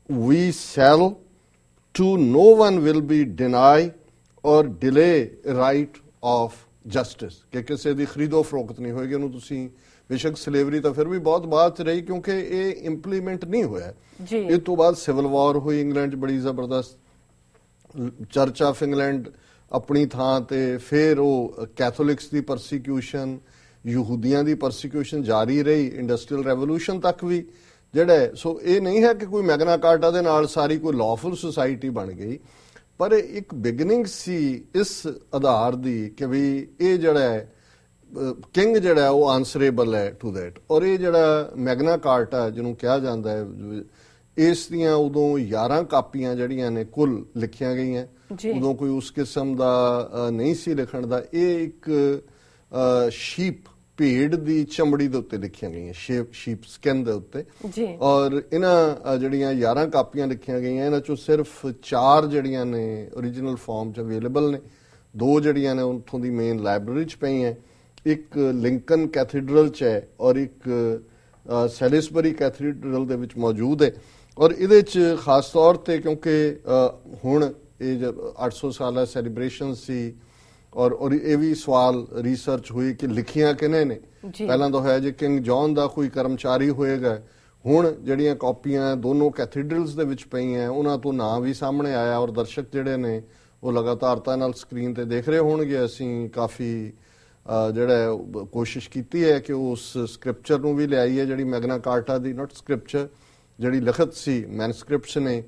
we sell to, no one will be deny or delay right of justice, ਕਿ ਕਿਸੇ ਦੀ ਖਰੀਦੋ ਫਰੋਖਤ ਨਹੀਂ ਹੋਏਗੀ ਉਹਨੂੰ ਤੁਸੀਂ ਬੇਸ਼ੱਕ ਸਲੇਵਰੀ ਤਾਂ ਫਿਰ ਵੀ ਬਹੁਤ ਬਾਅਦ ਚ ਰਹੀ ਕਿਉਂਕਿ ਇਹ ਇੰਪਲੀਮੈਂਟ ਨਹੀਂ ਹੋਇਆ ਜੀ। ਇਹ ਤੋਂ ਬਾਅਦ ਸਿਵਲ ਵਾਰ ਹੋਈ ਇੰਗਲੈਂਡ ਚ ਬੜੀ ਜ਼ਬਰਦਸਤ, ਚਰਚ ਆਫ ਇੰਗਲੈਂਡ ਆਪਣੀ ਥਾਂ ਤੇ, ਫਿਰ ਉਹ ਕੈਥੋਲਿਕਸ ਦੀ ਪਰਸੀਕਿਊਸ਼ਨ, ਯਹੂਦੀਆਂ ਦੀ ਪਰਸੀਕਿਊਸ਼ਨ ਜਾਰੀ ਰਹੀ ਇੰਡਸਟਰੀਅਲ ਰੈਵੋਲੂਸ਼ਨ ਤੱਕ ਵੀ ਜਿਹੜਾ ਹੈ। ਸੋ ਇਹ ਨਹੀਂ ਹੈ ਕਿ ਕੋਈ ਮੈਗਨਾ ਕਾਰਟਾ ਦੇ ਨਾਲ ਸਾਰੀ ਕੋਈ ਲਾਫੁਲ ਸੁਸਾਇਟੀ ਬਣ ਗਈ, ਪਰ ਇੱਕ ਬਿਗਨਿੰਗ ਸੀ ਇਸ ਆਧਾਰ ਦੀ ਕਿ ਵੀ ਇਹ ਜਿਹੜਾ ਹੈ ਕਿੰਗ ਜਿਹੜਾ ਉਹ ਆਨਸਰੇਬਲ ਹੈ ਟੂ ਦੈਟ। ਔਰ ਇਹ ਜਿਹੜਾ ਮੈਗਨਾ ਕਾਰਟਾ ਜਿਹਨੂੰ ਕਿਹਾ ਜਾਂਦਾ ਹੈ, ਇਸ ਦੀਆਂ ਉਦੋਂ 11 ਕਾਪੀਆਂ ਜਿਹੜੀਆਂ ਨੇ ਕੁੱਲ ਲਿਖੀਆਂ ਗਈਆਂ, ਉਦੋਂ ਕੋਈ ਉਸ ਕਿਸਮ ਦਾ ਨਹੀਂ ਸੀ ਲਿਖਣ ਦਾ। ਇਹ ਇੱਕ ਸ਼ੀਪ, ਭੇਡ ਦੀ ਚਮੜੀ ਦੇ ਉੱਤੇ ਲਿਖੀਆਂ ਗਈਆਂ, ਸ਼ੀਪ ਸਕਿਨ ਦੇ ਉੱਤੇ। ਔਰ ਇਹਨਾਂ ਜਿਹੜੀਆਂ 11 ਕਾਪੀਆਂ ਲਿਖੀਆਂ ਗਈਆਂ, ਇਹਨਾਂ ਚੋਂ ਸਿਰਫ 4 ਜਿਹੜੀਆਂ ਨੇ ਓਰੀਜਨਲ ਫਾਰਮ 'ਚ ਅਵੇਲੇਬਲ ਨੇ, 2 ਜਿਹੜੀਆਂ ਨੇ ਉੱਥੋਂ ਦੀ ਮੇਨ ਲਾਇਬ੍ਰੇਰੀ 'ਚ ਪਈਆਂ, ਇੱਕ ਲਿੰਕਨ ਕੈਥੀਡਰਲ 'ਚ ਹੈ ਔਰ ਇੱਕ ਸੈਲਿਸਬਰੀ ਕੈਥੀਡਰਲ ਦੇ ਵਿੱਚ ਮੌਜੂਦ ਹੈ। ਔਰ ਇਹਦੇ 'ਚ ਖਾਸ ਤੌਰ ਤੇ ਕਿਉਂਕਿ ਹੁਣ ਇਹ 800 ਸਾਲਾ ਸੈਲੀਬ੍ਰੇਸ਼ਨ ਸੀ ਔਰ ਇਹ ਵੀ ਸਵਾਲ ਰਿਸਰਚ ਹੋਈ ਕਿ ਲਿਖੀਆਂ ਕਿਨੇ ਨੇ। ਪਹਿਲਾਂ ਤਾਂ ਹੋਇਆ ਜੇ ਕਿੰਗ ਜੌਨ ਦਾ ਕੋਈ ਕਰਮਚਾਰੀ ਹੋਏਗਾ, ਹੁਣ ਜਿਹੜੀਆਂ ਕਾਪੀਆਂ ਦੋਨੋਂ ਕੈਥੀਡਰਲਸ ਦੇ ਵਿੱਚ ਪਈਆਂ ਉਹਨਾਂ ਤੋਂ ਨਾਂ ਵੀ ਸਾਹਮਣੇ ਆਇਆ ਔਰ ਦਰਸ਼ਕ ਜਿਹੜੇ ਨੇ ਉਹ ਲਗਾਤਾਰਤਾ ਨਾਲ ਸਕਰੀਨ ਤੇ ਦੇਖ ਰਹੇ ਹੋਣਗੇ। ਅਸੀਂ ਕਾਫੀ ਜਿਹੜਾ ਕੋਸ਼ਿਸ਼ ਕੀਤੀ ਹੈ ਕਿ ਉਸ ਸਕ੍ਰਿਪਚਰ ਨੂੰ ਵੀ ਲਿਆਈਏ ਜਿਹੜੀ ਮੈਗਨਾ ਕਾਰਟਾ ਦੀ, ਨਾਟ ਸਕ੍ਰਿਪਚਰ, ਜਿਹੜੀ ਲਿਖਤ ਸੀ, ਮੈਨੂਸਕ੍ਰਿਪਟਸ ਨੇ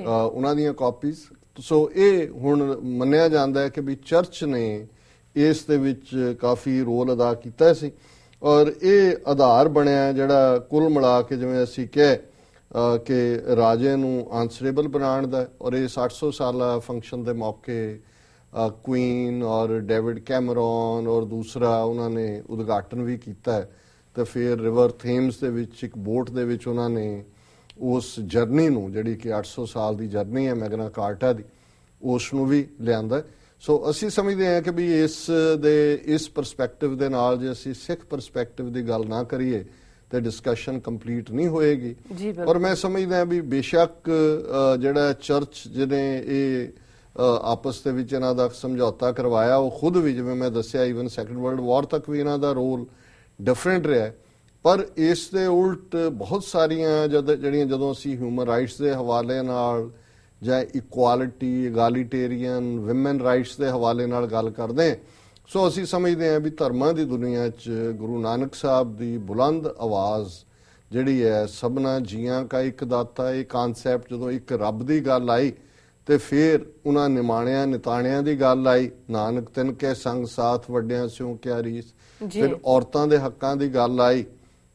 ਉਹਨਾਂ ਦੀਆਂ ਕਾਪੀਜ਼। ਸੋ ਇਹ ਹੁਣ ਮੰਨਿਆ ਜਾਂਦਾ ਹੈ ਕਿ ਵੀ ਚਰਚ ਨੇ ਇਸ ਦੇ ਵਿੱਚ ਕਾਫੀ ਰੋਲ ਅਦਾ ਕੀਤਾ ਸੀ ਔਰ ਇਹ ਆਧਾਰ ਬਣਿਆ ਜਿਹੜਾ ਕੁੱਲ ਮਿਲਾ ਕੇ ਜਿਵੇਂ ਅਸੀਂ ਕਹੇ ਕਿ ਰਾਜੇ ਨੂੰ ਆਨਸਰੇਬਲ ਬਣਾਉਣ ਦਾ। ਔਰ ਇਸ 800 ਸਾਲਾ ਫੰਕਸ਼ਨ ਦੇ ਮੌਕੇ ਕੁਈਨ ਔਰ ਡੇਵਿਡ ਕੈਮਰੌਨ ਔਰ ਦੂਸਰਾ ਉਹਨਾਂ ਨੇ ਉਦਘਾਟਨ ਵੀ ਕੀਤਾ ਤੇ ਫਿਰ ਰਿਵਰ ਥੇਮਸ ਦੇ ਵਿੱਚ ਇੱਕ ਬੋਟ ਦੇ ਵਿੱਚ ਉਹਨਾਂ ਨੇ ਉਸ ਜਰਨੀ ਨੂੰ, ਜਿਹੜੀ ਕਿ 800 ਸਾਲ ਦੀ ਜਰਨੀ ਹੈ ਮੈਗਨਾ ਕਾਰਟਾ ਦੀ, ਉਸ ਨੂੰ ਵੀ ਲਿਆਂਦਾ। ਸੋ ਅਸੀਂ ਸਮਝਦੇ ਹਾਂ ਕਿ ਵੀ ਇਸ ਪਰਸਪੈਕਟਿਵ ਦੇ ਨਾਲ ਜੇ ਅਸੀਂ ਸਿੱਖ ਪਰਸਪੈਕਟਿਵ ਦੀ ਗੱਲ ਨਾ ਕਰੀਏ ਤੇ ਡਿਸਕਸ਼ਨ ਕੰਪਲੀਟ ਨਹੀਂ ਹੋਏਗੀ। ਔਰ ਮੈਂ ਸਮਝਦਾ ਵੀ ਬੇਸ਼ੱਕ ਜਿਹੜਾ ਚਰਚ ਜਿਹਨੇ ਇਹ ਆਪਸ ਦੇ ਵਿੱਚ ਇਹਨਾਂ ਦਾ ਸਮਝੌਤਾ ਕਰਵਾਇਆ, ਉਹ ਖੁਦ ਵੀ ਜਿਵੇਂ ਮੈਂ ਦੱਸਿਆ ਈਵਨ ਸੈਕੰਡ ਵਰਲਡ ਵਾਰ ਤੱਕ ਵੀ ਇਹਨਾਂ ਦਾ ਰੋਲ ਡਿਫਰੈਂਟ ਰਿਹਾ, ਪਰ ਇਸ ਦੇ ਉਲਟ ਬਹੁਤ ਸਾਰੀਆਂ ਜਦੋਂ ਅਸੀਂ ਹਿਊਮਨ ਰਾਈਟਸ ਦੇ ਹਵਾਲੇ ਨਾਲ ਜਾਂ ਇਕੁਆਲਿਟੀ, ਇਗਾਲੀਟੇਰੀਅਨ, ਵਿਮਨ ਰਾਈਟਸ ਦੇ ਹਵਾਲੇ ਨਾਲ ਗੱਲ ਕਰਦੇ ਹਾਂ, ਸੋ ਅਸੀਂ ਸਮਝਦੇ ਹਾਂ ਵੀ ਧਰਮਾਂ ਦੀ ਦੁਨੀਆ 'ਚ ਗੁਰੂ ਨਾਨਕ ਸਾਹਿਬ ਦੀ ਬੁਲੰਦ ਆਵਾਜ਼ ਜਿਹੜੀ ਹੈ, ਸਭਨਾ ਜੀਆਂ ਕਾ ਇੱਕ ਦਾਤਾ, ਇਹ ਕਾਨਸੈਪਟ ਜਦੋਂ ਇੱਕ ਰੱਬ ਦੀ ਗੱਲ ਆਈ ਤੇ ਫਿਰ ਉਹਨਾਂ ਨਿਮਾਣਿਆਂ ਨਿਤਾਣਿਆਂ ਦੀ ਗੱਲ ਆਈ, ਨਾਨਕ ਤਿਨ ਕੇ ਸੰਗ ਸਾਥ ਵੱਡਿਆਂ ਸਿਉ ਕਿਆ ਰੀਸ, ਫਿਰ ਔਰਤਾਂ ਦੇ ਹੱਕਾਂ ਦੀ ਗੱਲ ਆਈ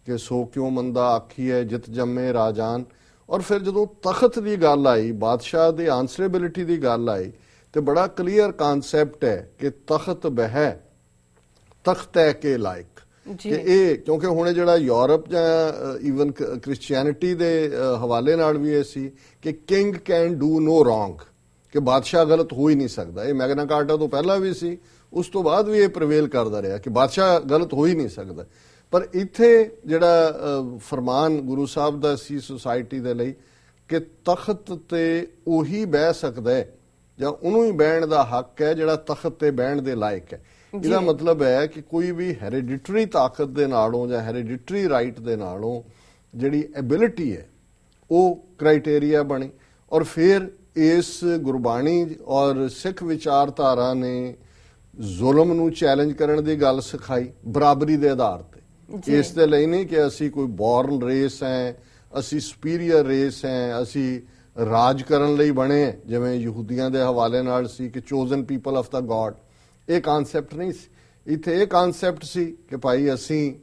ਕਿ ਸੋ ਕਿਉਂ ਮੰਦਾ ਆਖੀਐ ਜਿਤ ਜੰਮੇ ਰਾਜਾਨ, ਔਰ ਫਿਰ ਜਦੋਂ ਤਖਤ ਦੀ ਗੱਲ ਆਈ, ਬਾਦਸ਼ਾਹ ਦੀ ਆਨਸਰੇਬਿਲਿਟੀ ਦੀ ਗੱਲ ਆਈ, ਤੇ ਬੜਾ ਕਲੀਅਰ ਕਾਨਸੈਪਟ ਹੈ ਕਿ ਤਖਤ ਬਹਿ ਤਖਤ ਹੈ ਕੇ ਲਾਇਕ, ਕਿ ਇਹ ਕਿਉਂਕਿ ਹੁਣ ਜਿਹੜਾ ਯੂਰਪ ਜਾਂ ਈਵਨ ਕ੍ਰਿਸਚੀਅਨਿਟੀ ਦੇ ਹਵਾਲੇ ਨਾਲ ਵੀ ਇਹ ਸੀ ਕਿ king can do no wrong, ਕਿ ਬਾਦਸ਼ਾਹ ਗਲਤ ਹੋ ਹੀ ਨਹੀਂ ਸਕਦਾ। ਇਹ ਮੈਗਨਾ ਕਾਰਟਾ ਤੋਂ ਪਹਿਲਾਂ ਵੀ ਸੀ, ਉਸ ਤੋਂ ਬਾਅਦ ਵੀ ਇਹ ਪ੍ਰਵੇਲ ਕਰਦਾ ਰਿਹਾ ਕਿ ਬਾਦਸ਼ਾਹ ਗਲਤ ਹੋ ਹੀ ਨਹੀਂ ਸਕਦਾ। ਪਰ ਇੱਥੇ ਜਿਹੜਾ ਫਰਮਾਨ ਗੁਰੂ ਸਾਹਿਬ ਦਾ ਸੀ ਸੁਸਾਇਟੀ ਦੇ ਲਈ ਕਿ ਤਖਤ ਤੇ ਉਹੀ ਬਹਿ ਸਕਦਾ ਹੈ ਜਾਂ ਉਹਨੂੰ ਹੀ ਬਹਿਣ ਦਾ ਹੱਕ ਹੈ ਜਿਹੜਾ ਤਖਤ ਤੇ ਬਹਿਣ ਦੇ ਲਾਇਕ ਹੈ। ਇਹਦਾ ਮਤਲਬ ਹੈ ਕਿ ਕੋਈ ਵੀ ਹੈਰੀਡਿਟਰੀ ਤਾਕਤ ਦੇ ਨਾਲੋਂ ਜਾਂ ਹੈਰੀਡਿਟਰੀ ਰਾਈਟ ਦੇ ਨਾਲੋਂ ਜਿਹੜੀ ਐਬਿਲਿਟੀ ਹੈ ਉਹ ਕ੍ਰਾਈਟੇਰੀਆ ਬਣੀ। ਔਰ ਫਿਰ ਇਸ ਗੁਰਬਾਣੀ ਔਰ ਸਿੱਖ ਵਿਚਾਰਧਾਰਾ ਨੇ ਜ਼ੁਲਮ ਨੂੰ ਚੈਲੰਜ ਕਰਨ ਦੀ ਗੱਲ ਸਿਖਾਈ ਬਰਾਬਰੀ ਦੇ ਆਧਾਰ ਤੇ। ਇਸ ਦੇ ਲਈ ਨਹੀਂ ਕਿ ਅਸੀਂ ਕੋਈ ਬੋਰਨ ਰੇਸ ਹੈ, ਅਸੀਂ ਸੁਪੀਰੀਅਰ ਰੇਸ ਹੈ, ਅਸੀਂ ਰਾਜ ਕਰਨ ਲਈ ਬਣੇ ਜਿਵੇਂ ਯਹੂਦੀਆਂ ਦੇ ਹਵਾਲੇ ਨਾਲ ਸੀ ਕਿ ਚੋਜ਼ਨ ਪੀਪਲ ਆਫ ਦਾ ਗॉड। ਇਹ ਕਾਨਸੈਪਟ ਨਹੀਂ ਸੀ। ਇੱਥੇ ਇਹ ਕਾਨਸੈਪਟ ਸੀ ਕਿ ਭਾਈ ਅਸੀਂ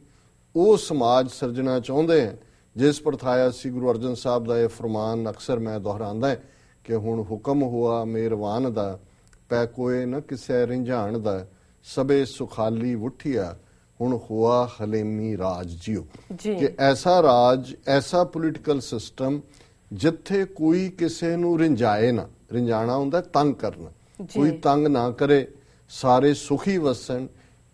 ਉਹ ਸਮਾਜ ਸਿਰਜਣਾ ਚਾਹੁੰਦੇ ਹਾਂ ਜਿਸ ਪਰਥਾਇਆ ਸੀ। ਗੁਰੂ ਅਰਜਨ ਸਾਹਿਬ ਦਾ ਇਹ ਫਰਮਾਨ ਅਕਸਰ ਮੈਂ ਦੁਹਰਾਉਂਦਾ ਕਿ ਹੁਣ ਹੁਕਮ ਹੋਆ ਮਿਹਰਬਾਨ ਦਾ, ਪੈ ਕੋਏ ਨਾ ਕਿਸੇ ਰਿੰਝਾਣ ਦਾ, ਸਭੇ ਸੁਖਾਲੀ ਉੱਠਿਆ ਹੁਣ ਹੋਆ ਹਲੇਮੀ ਰਾਜ ਜਿਉ, ਕਿ ਐਸਾ ਰਾਜ, ਐਸਾ ਪੋਲੀਟੀਕਲ ਸਿਸਟਮ ਜਿੱਥੇ ਕੋਈ ਕਿਸੇ ਨੂੰ ਰਿੰਝਾਏ ਨਾ। ਰਿੰਝਾਣਾ ਹੁੰਦਾ ਤੰਗ ਕਰਨਾ, ਕੋਈ ਤੰਗ ਨਾ ਕਰੇ, ਸਾਰੇ ਸੁਖੀ ਵਸਣ,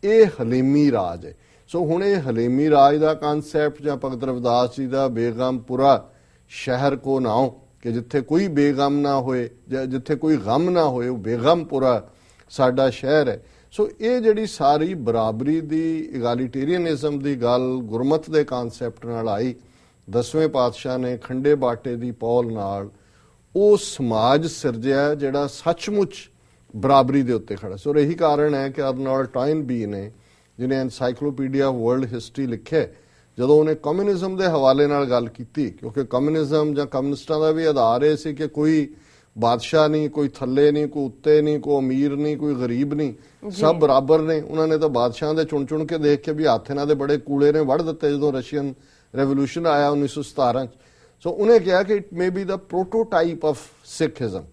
ਇਹ ਹਲੀਮੀ ਰਾਜ ਹੈ। ਸੋ ਹੁਣ ਇਹ ਹਲੀਮੀ ਰਾਜ ਦਾ ਕਨਸੈਪਟ ਜਾਂ ਭਗਤ ਰਵਿਦਾਸ ਜੀ ਦਾ ਬੇਗਮਪੁਰਾ ਸ਼ਹਿਰ ਕੋ ਨਾਉ, ਕਿ ਜਿੱਥੇ ਕੋਈ ਬੇਗਮ ਨਾ ਹੋਏ ਜਾਂ ਜਿੱਥੇ ਕੋਈ ਗਮ ਨਾ ਹੋਏ, ਉਹ ਬੇਗਮਪੁਰਾ ਸਾਡਾ ਸ਼ਹਿਰ ਹੈ। ਸੋ ਇਹ ਜਿਹੜੀ ਸਾਰੀ ਬਰਾਬਰੀ ਦੀ, ਇਗਾਲੀਟੇਰੀਅਨਿਜ਼ਮ ਦੀ ਗੱਲ ਗੁਰਮਤ ਦੇ ਕਨਸੈਪਟ ਨਾਲ ਆਈ। 10ਵੇਂ ਪਾਤਸ਼ਾਹ ਨੇ ਖੰਡੇ ਬਾਟੇ ਦੀ ਪੌਲ ਨਾਲ ਉਹ ਸਮਾਜ ਸਿਰਜਿਆ ਜਿਹੜਾ ਸੱਚਮੁੱਚ ਬਰਾਬਰੀ ਦੇ ਉੱਤੇ ਖੜਾ ਸੀ। ਔਰ ਇਹੀ ਕਾਰਨ ਹੈ ਕਿ ਅਰਨੋਲਡ ਟਾਇਨਬੀ ਨੇ, ਜਿਹਨੇ ਐਨਸਾਈਕਲੋਪੀਡੀਆ ਵਰਲਡ ਹਿਸਟਰੀ ਲਿਖਿਆ, ਜਦੋਂ ਉਹਨੇ ਕਮਿਊਨਿਜ਼ਮ ਦੇ ਹਵਾਲੇ ਨਾਲ ਗੱਲ ਕੀਤੀ, ਕਿਉਂਕਿ ਕਮਿਊਨਿਜ਼ਮ ਜਾਂ ਕਮਿਊਨਿਸਟਾਂ ਦਾ ਵੀ ਆਧਾਰ ਇਹ ਸੀ ਕਿ ਕੋਈ ਬਾਦਸ਼ਾਹ ਨਹੀਂ, ਕੋਈ ਥੱਲੇ ਨਹੀਂ, ਕੋਈ ਉੱਤੇ ਨਹੀਂ, ਕੋਈ ਅਮੀਰ ਨਹੀਂ, ਕੋਈ ਗਰੀਬ ਨਹੀਂ, ਸਭ ਬਰਾਬਰ ਨੇ। ਉਹਨਾਂ ਨੇ ਤਾਂ ਬਾਦਸ਼ਾਹਾਂ ਦੇ ਚੁਣ ਕੇ ਦੇਖ ਕੇ ਵੀ ਹੱਥ ਇਹਨਾਂ ਦੇ ਬੜੇ ਕੂਲੇ ਨੇ ਵੜ ਦਿੱਤੇ ਜਦੋਂ ਰਸ਼ੀਅਨ ਰੈਵੋਲੂਸ਼ਨ ਆਇਆ 1917 ਚ। ਸੋ ਉਹਨੇ ਕਿਹਾ ਕਿ it may be the prototype of Sikhism,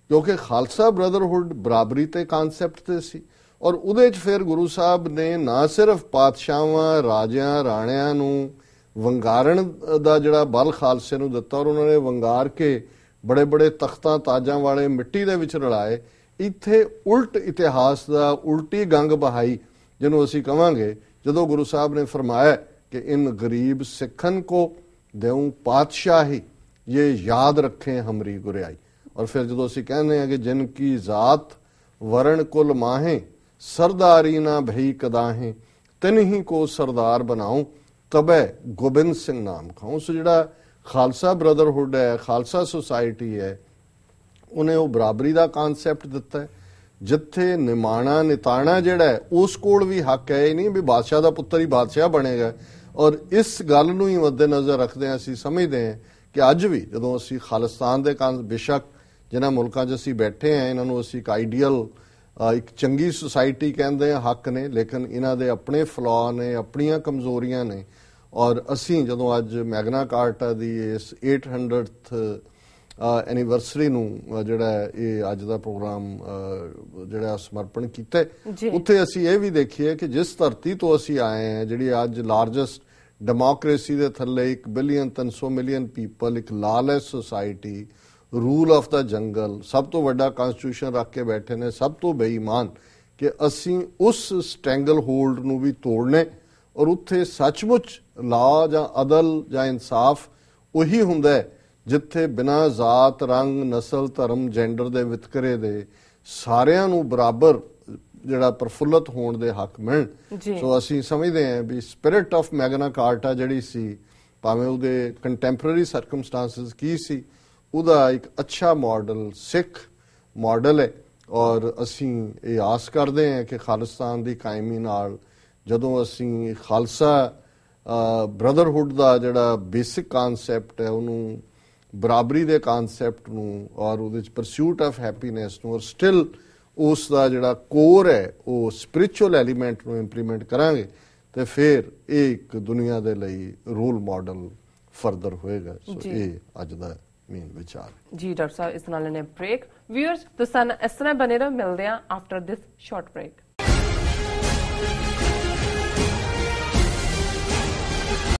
ਕਿਉਂਕਿ ਖਾਲਸਾ ਬ੍ਰਦਰਹੁੱਡ ਬਰਾਬਰੀ ਤੇ ਕਨਸੈਪਟ ਤੇ ਸੀ। ਔਰ ਉਹਦੇ ਚ ਫਿਰ ਗੁਰੂ ਸਾਹਿਬ ਨੇ ਨਾ ਸਿਰਫ ਪਾਤਸ਼ਾਹਾਂ, ਰਾਜਿਆਂ, ਰਾਣਿਆਂ ਨੂੰ ਵੰਗਾਰਨ ਦਾ ਜਿਹੜਾ ਬਲ ਖਾਲਸੇ ਨੂੰ ਦਿੱਤਾ, ਔਰ ਉਹਨਾਂ ਨੇ ਵੰਗਾਰ ਕੇ ਬੜੇ ਬੜੇ ਤਖਤਾਂ ਤਾਜਾਂ ਵਾਲੇ ਮਿੱਟੀ ਦੇ ਵਿੱਚ ਰਲਾਏ। ਇੱਥੇ ਉਲਟ ਇਤਿਹਾਸ ਦਾ ਉਲਟੀ ਗੰਗ ਬਹਾਈ, ਜਿਹਨੂੰ ਅਸੀਂ ਕਵਾਂਗੇ, ਜਦੋਂ ਗੁਰੂ ਸਾਹਿਬ ਨੇ ਫਰਮਾਇਆ ਕਿ ਇਨ ਗਰੀਬ ਸਿੱਖਨ ਕੋ ਦੇਉ ਪਾਤਸ਼ਾਹੀ, ਇਹ ਯਾਦ ਰੱਖੇ ਹਮਰੀ ਗੁਰਿਆਈ। ਔਰ ਫਿਰ ਜਦੋਂ ਅਸੀਂ ਕਹਿੰਦੇ ਹਾਂ ਕਿ ਜਿਨ ਕੀ ਜ਼ਾਤ ਵਰਣ ਕੁਲ ਮਾਹੇ, ਸਰਦਾਰੀ ਨਾ ਭਈ ਕਦਾਹੇ, ਤਿਨ ਹੀ ਕੋ ਸਰਦਾਰ ਬਣਾਉ, ਤਬੈ ਗੋਬਿੰਦ ਸਿੰਘ ਨਾਮ ਖਾਉ। ਸੋ ਜਿਹੜਾ ਖਾਲਸਾ ਬ੍ਰਦਰਹੁੱਡ ਹੈ, ਖਾਲਸਾ ਸੁਸਾਇਟੀ ਹੈ, ਉਹਨੇ ਉਹ ਬਰਾਬਰੀ ਦਾ ਕਨਸੈਪਟ ਦਿੱਤਾ ਹੈ, ਜਿੱਥੇ ਨਿਮਾਣਾ ਨਿਤਾਣਾ ਜਿਹੜਾ ਹੈ ਉਸ ਕੋਲ ਵੀ ਹੱਕ ਹੈ। ਇਹ ਨਹੀਂ ਵੀ ਬਾਦਸ਼ਾਹ ਦਾ ਪੁੱਤਰ ਹੀ ਬਾਦਸ਼ਾਹ ਬਣੇਗਾ। ਔਰ ਇਸ ਗੱਲ ਨੂੰ ਹੀ ਮੱਦੇਨਜ਼ਰ ਰੱਖਦੇ ਹਾਂ ਅਸੀਂ ਸਮਝਦੇ ਹਾਂ ਕਿ ਅੱਜ ਵੀ ਜਦੋਂ ਅਸੀਂ ਖਾਲਿਸਤਾਨ ਦੇ ਬੇਸ਼ੱਕ ਜਿਨ੍ਹਾਂ ਮੁਲਕਾਂ 'ਚ ਅਸੀਂ ਬੈਠੇ ਹਾਂ, ਇਹਨਾਂ ਨੂੰ ਅਸੀਂ ਇੱਕ ਆਈਡੀਅਲ, ਇੱਕ ਚੰਗੀ ਸੁਸਾਇਟੀ ਕਹਿੰਦੇ ਹਾਂ, ਹੱਕ ਨੇ, ਲੇਕਿਨ ਇਹਨਾਂ ਦੇ ਆਪਣੇ ਫਲॉ ਨੇ, ਆਪਣੀਆਂ ਕਮਜ਼ੋਰੀਆਂ ਨੇ। ਔਰ ਅਸੀਂ ਜਦੋਂ ਅੱਜ ਮੈਗਨਾ ਕਾਰਟਾ ਦੀ ਇਸ 800th ਐਨੀਵਰਸਰੀ ਨੂੰ ਜਿਹੜਾ ਇਹ ਅੱਜ ਦਾ ਪ੍ਰੋਗਰਾਮ ਜਿਹੜਾ ਸਮਰਪਣ ਕੀਤਾ, ਉੱਥੇ ਅਸੀਂ ਇਹ ਵੀ ਦੇਖੀਏ ਕਿ ਜਿਸ ਧਰਤੀ ਤੋਂ ਅਸੀਂ ਆਏ ਹਾਂ, ਜਿਹੜੀ ਅੱਜ ਲਾਰਜੈਸਟ ਡੈਮੋਕ੍ਰੇਸੀ ਦੇ ਥੱਲੇ 1 ਬਿਲੀਅਨ 300 ਮਿਲੀਅਨ ਪੀਪਲ, ਇੱਕ ਲਾਲੈਸ ਸੁਸਾਇਟੀ, ਰੂਲ ਆਫ ਦਾ ਜੰਗਲ, ਸਭ ਤੋਂ ਵੱਡਾ ਕਨਸਟੀਟਿਊਸ਼ਨ ਰੱਖ ਕੇ ਬੈਠੇ ਨੇ, ਸਭ ਤੋਂ ਬੇਈਮਾਨ, ਕਿ ਅਸੀਂ ਉਸ ਸਟੈਂਗਲ ਹੋਲਡ ਨੂੰ ਵੀ ਤੋੜਨੇ। ਔਰ ਉੱਥੇ ਸੱਚਮੁੱਚ ਲਾ ਜਾਂ ਅਦਲ ਜਾਂ ਇਨਸਾਫ ਉਹੀ ਹੁੰਦਾ ਹੈ ਜਿੱਥੇ ਬਿਨਾਂ ਜ਼ਾਤ, ਰੰਗ, ਨਸਲ, ਧਰਮ, ਜੈਂਡਰ ਦੇ ਵਿਤਕਰੇ ਦੇ ਸਾਰਿਆਂ ਨੂੰ ਬਰਾਬਰ ਜਿਹੜਾ ਪ੍ਰਫੁੱਲਤ ਹੋਣ ਦੇ ਹੱਕ ਮਿਲਣ। ਸੋ ਅਸੀਂ ਸਮਝਦੇ ਹਾਂ ਵੀ ਸਪਿਰਿਟ ਆਫ ਮੈਗਨਾ ਕਾਰਟਾ ਜਿਹੜੀ ਸੀ, ਭਾਵੇਂ ਉਹਦੇ ਕੰਟੈਂਪਰੇਰੀ ਸਰਕਮਸਟੈਂਸਸ ਕੀ ਸੀ, ਉਹਦਾ ਇੱਕ ਅੱਛਾ ਮਾਡਲ ਸਿੱਖ ਮਾਡਲ ਹੈ। ਔਰ ਅਸੀਂ ਇਹ ਆਸ ਕਰਦੇ ਹਾਂ ਕਿ ਖਾਲਿਸਤਾਨ ਦੀ ਕਾਇਮੀ ਨਾਲ ਜਦੋਂ ਅਸੀਂ ਖਾਲਸਾ ਬ੍ਰਦਰਹੁੱਡ ਦਾ ਜਿਹੜਾ ਬੇਸਿਕ ਕਨਸੈਪਟ ਹੈ, ਉਹਨੂੰ ਬਰਾਬਰੀ ਦੇ ਕਨਸੈਪਟ ਨੂੰ, ਔਰ ਉਹਦੇ ਚ ਪਰਸੂਟ ਆਫ ਹੈਪੀਨੈਸ ਨੂੰ, ਔਰ ਸਟਿਲ ਉਸ ਦਾ ਜਿਹੜਾ ਕੋਰ ਹੈ ਉਹ ਸਪਿਰਿਚੁਅਲ ਐਲੀਮੈਂਟ ਨੂੰ ਇੰਪਲੀਮੈਂਟ ਕਰਾਂਗੇ, ਤੇ ਫਿਰ ਇਹ ਇੱਕ ਦੁਨੀਆ ਦੇ ਲਈ ਰੋਲ ਮਾਡਲ ਫਰਦਰ ਹੋਏਗਾ। ਸੋ ਇਹ ਅੱਜ ਦਾ ਮੇਨ ਵਿਚਾਰ ਜੀ। ਡਾਕਟਰ ਸਾਹਿਬ, ਇਸ ਨਾਲ ਨੇ ਬ੍ਰੇਕ। ਵਿਊਅਰਸ, ਤੁਸੀਂ ਇਸ ਤਰ੍ਹਾਂ ਬਨੇ ਰਹੋ, ਮਿਲਦੇ ਆ ਆਫਟਰ ਦਿਸ ਸ਼ਾਰਟ ਬ੍ਰੇਕ।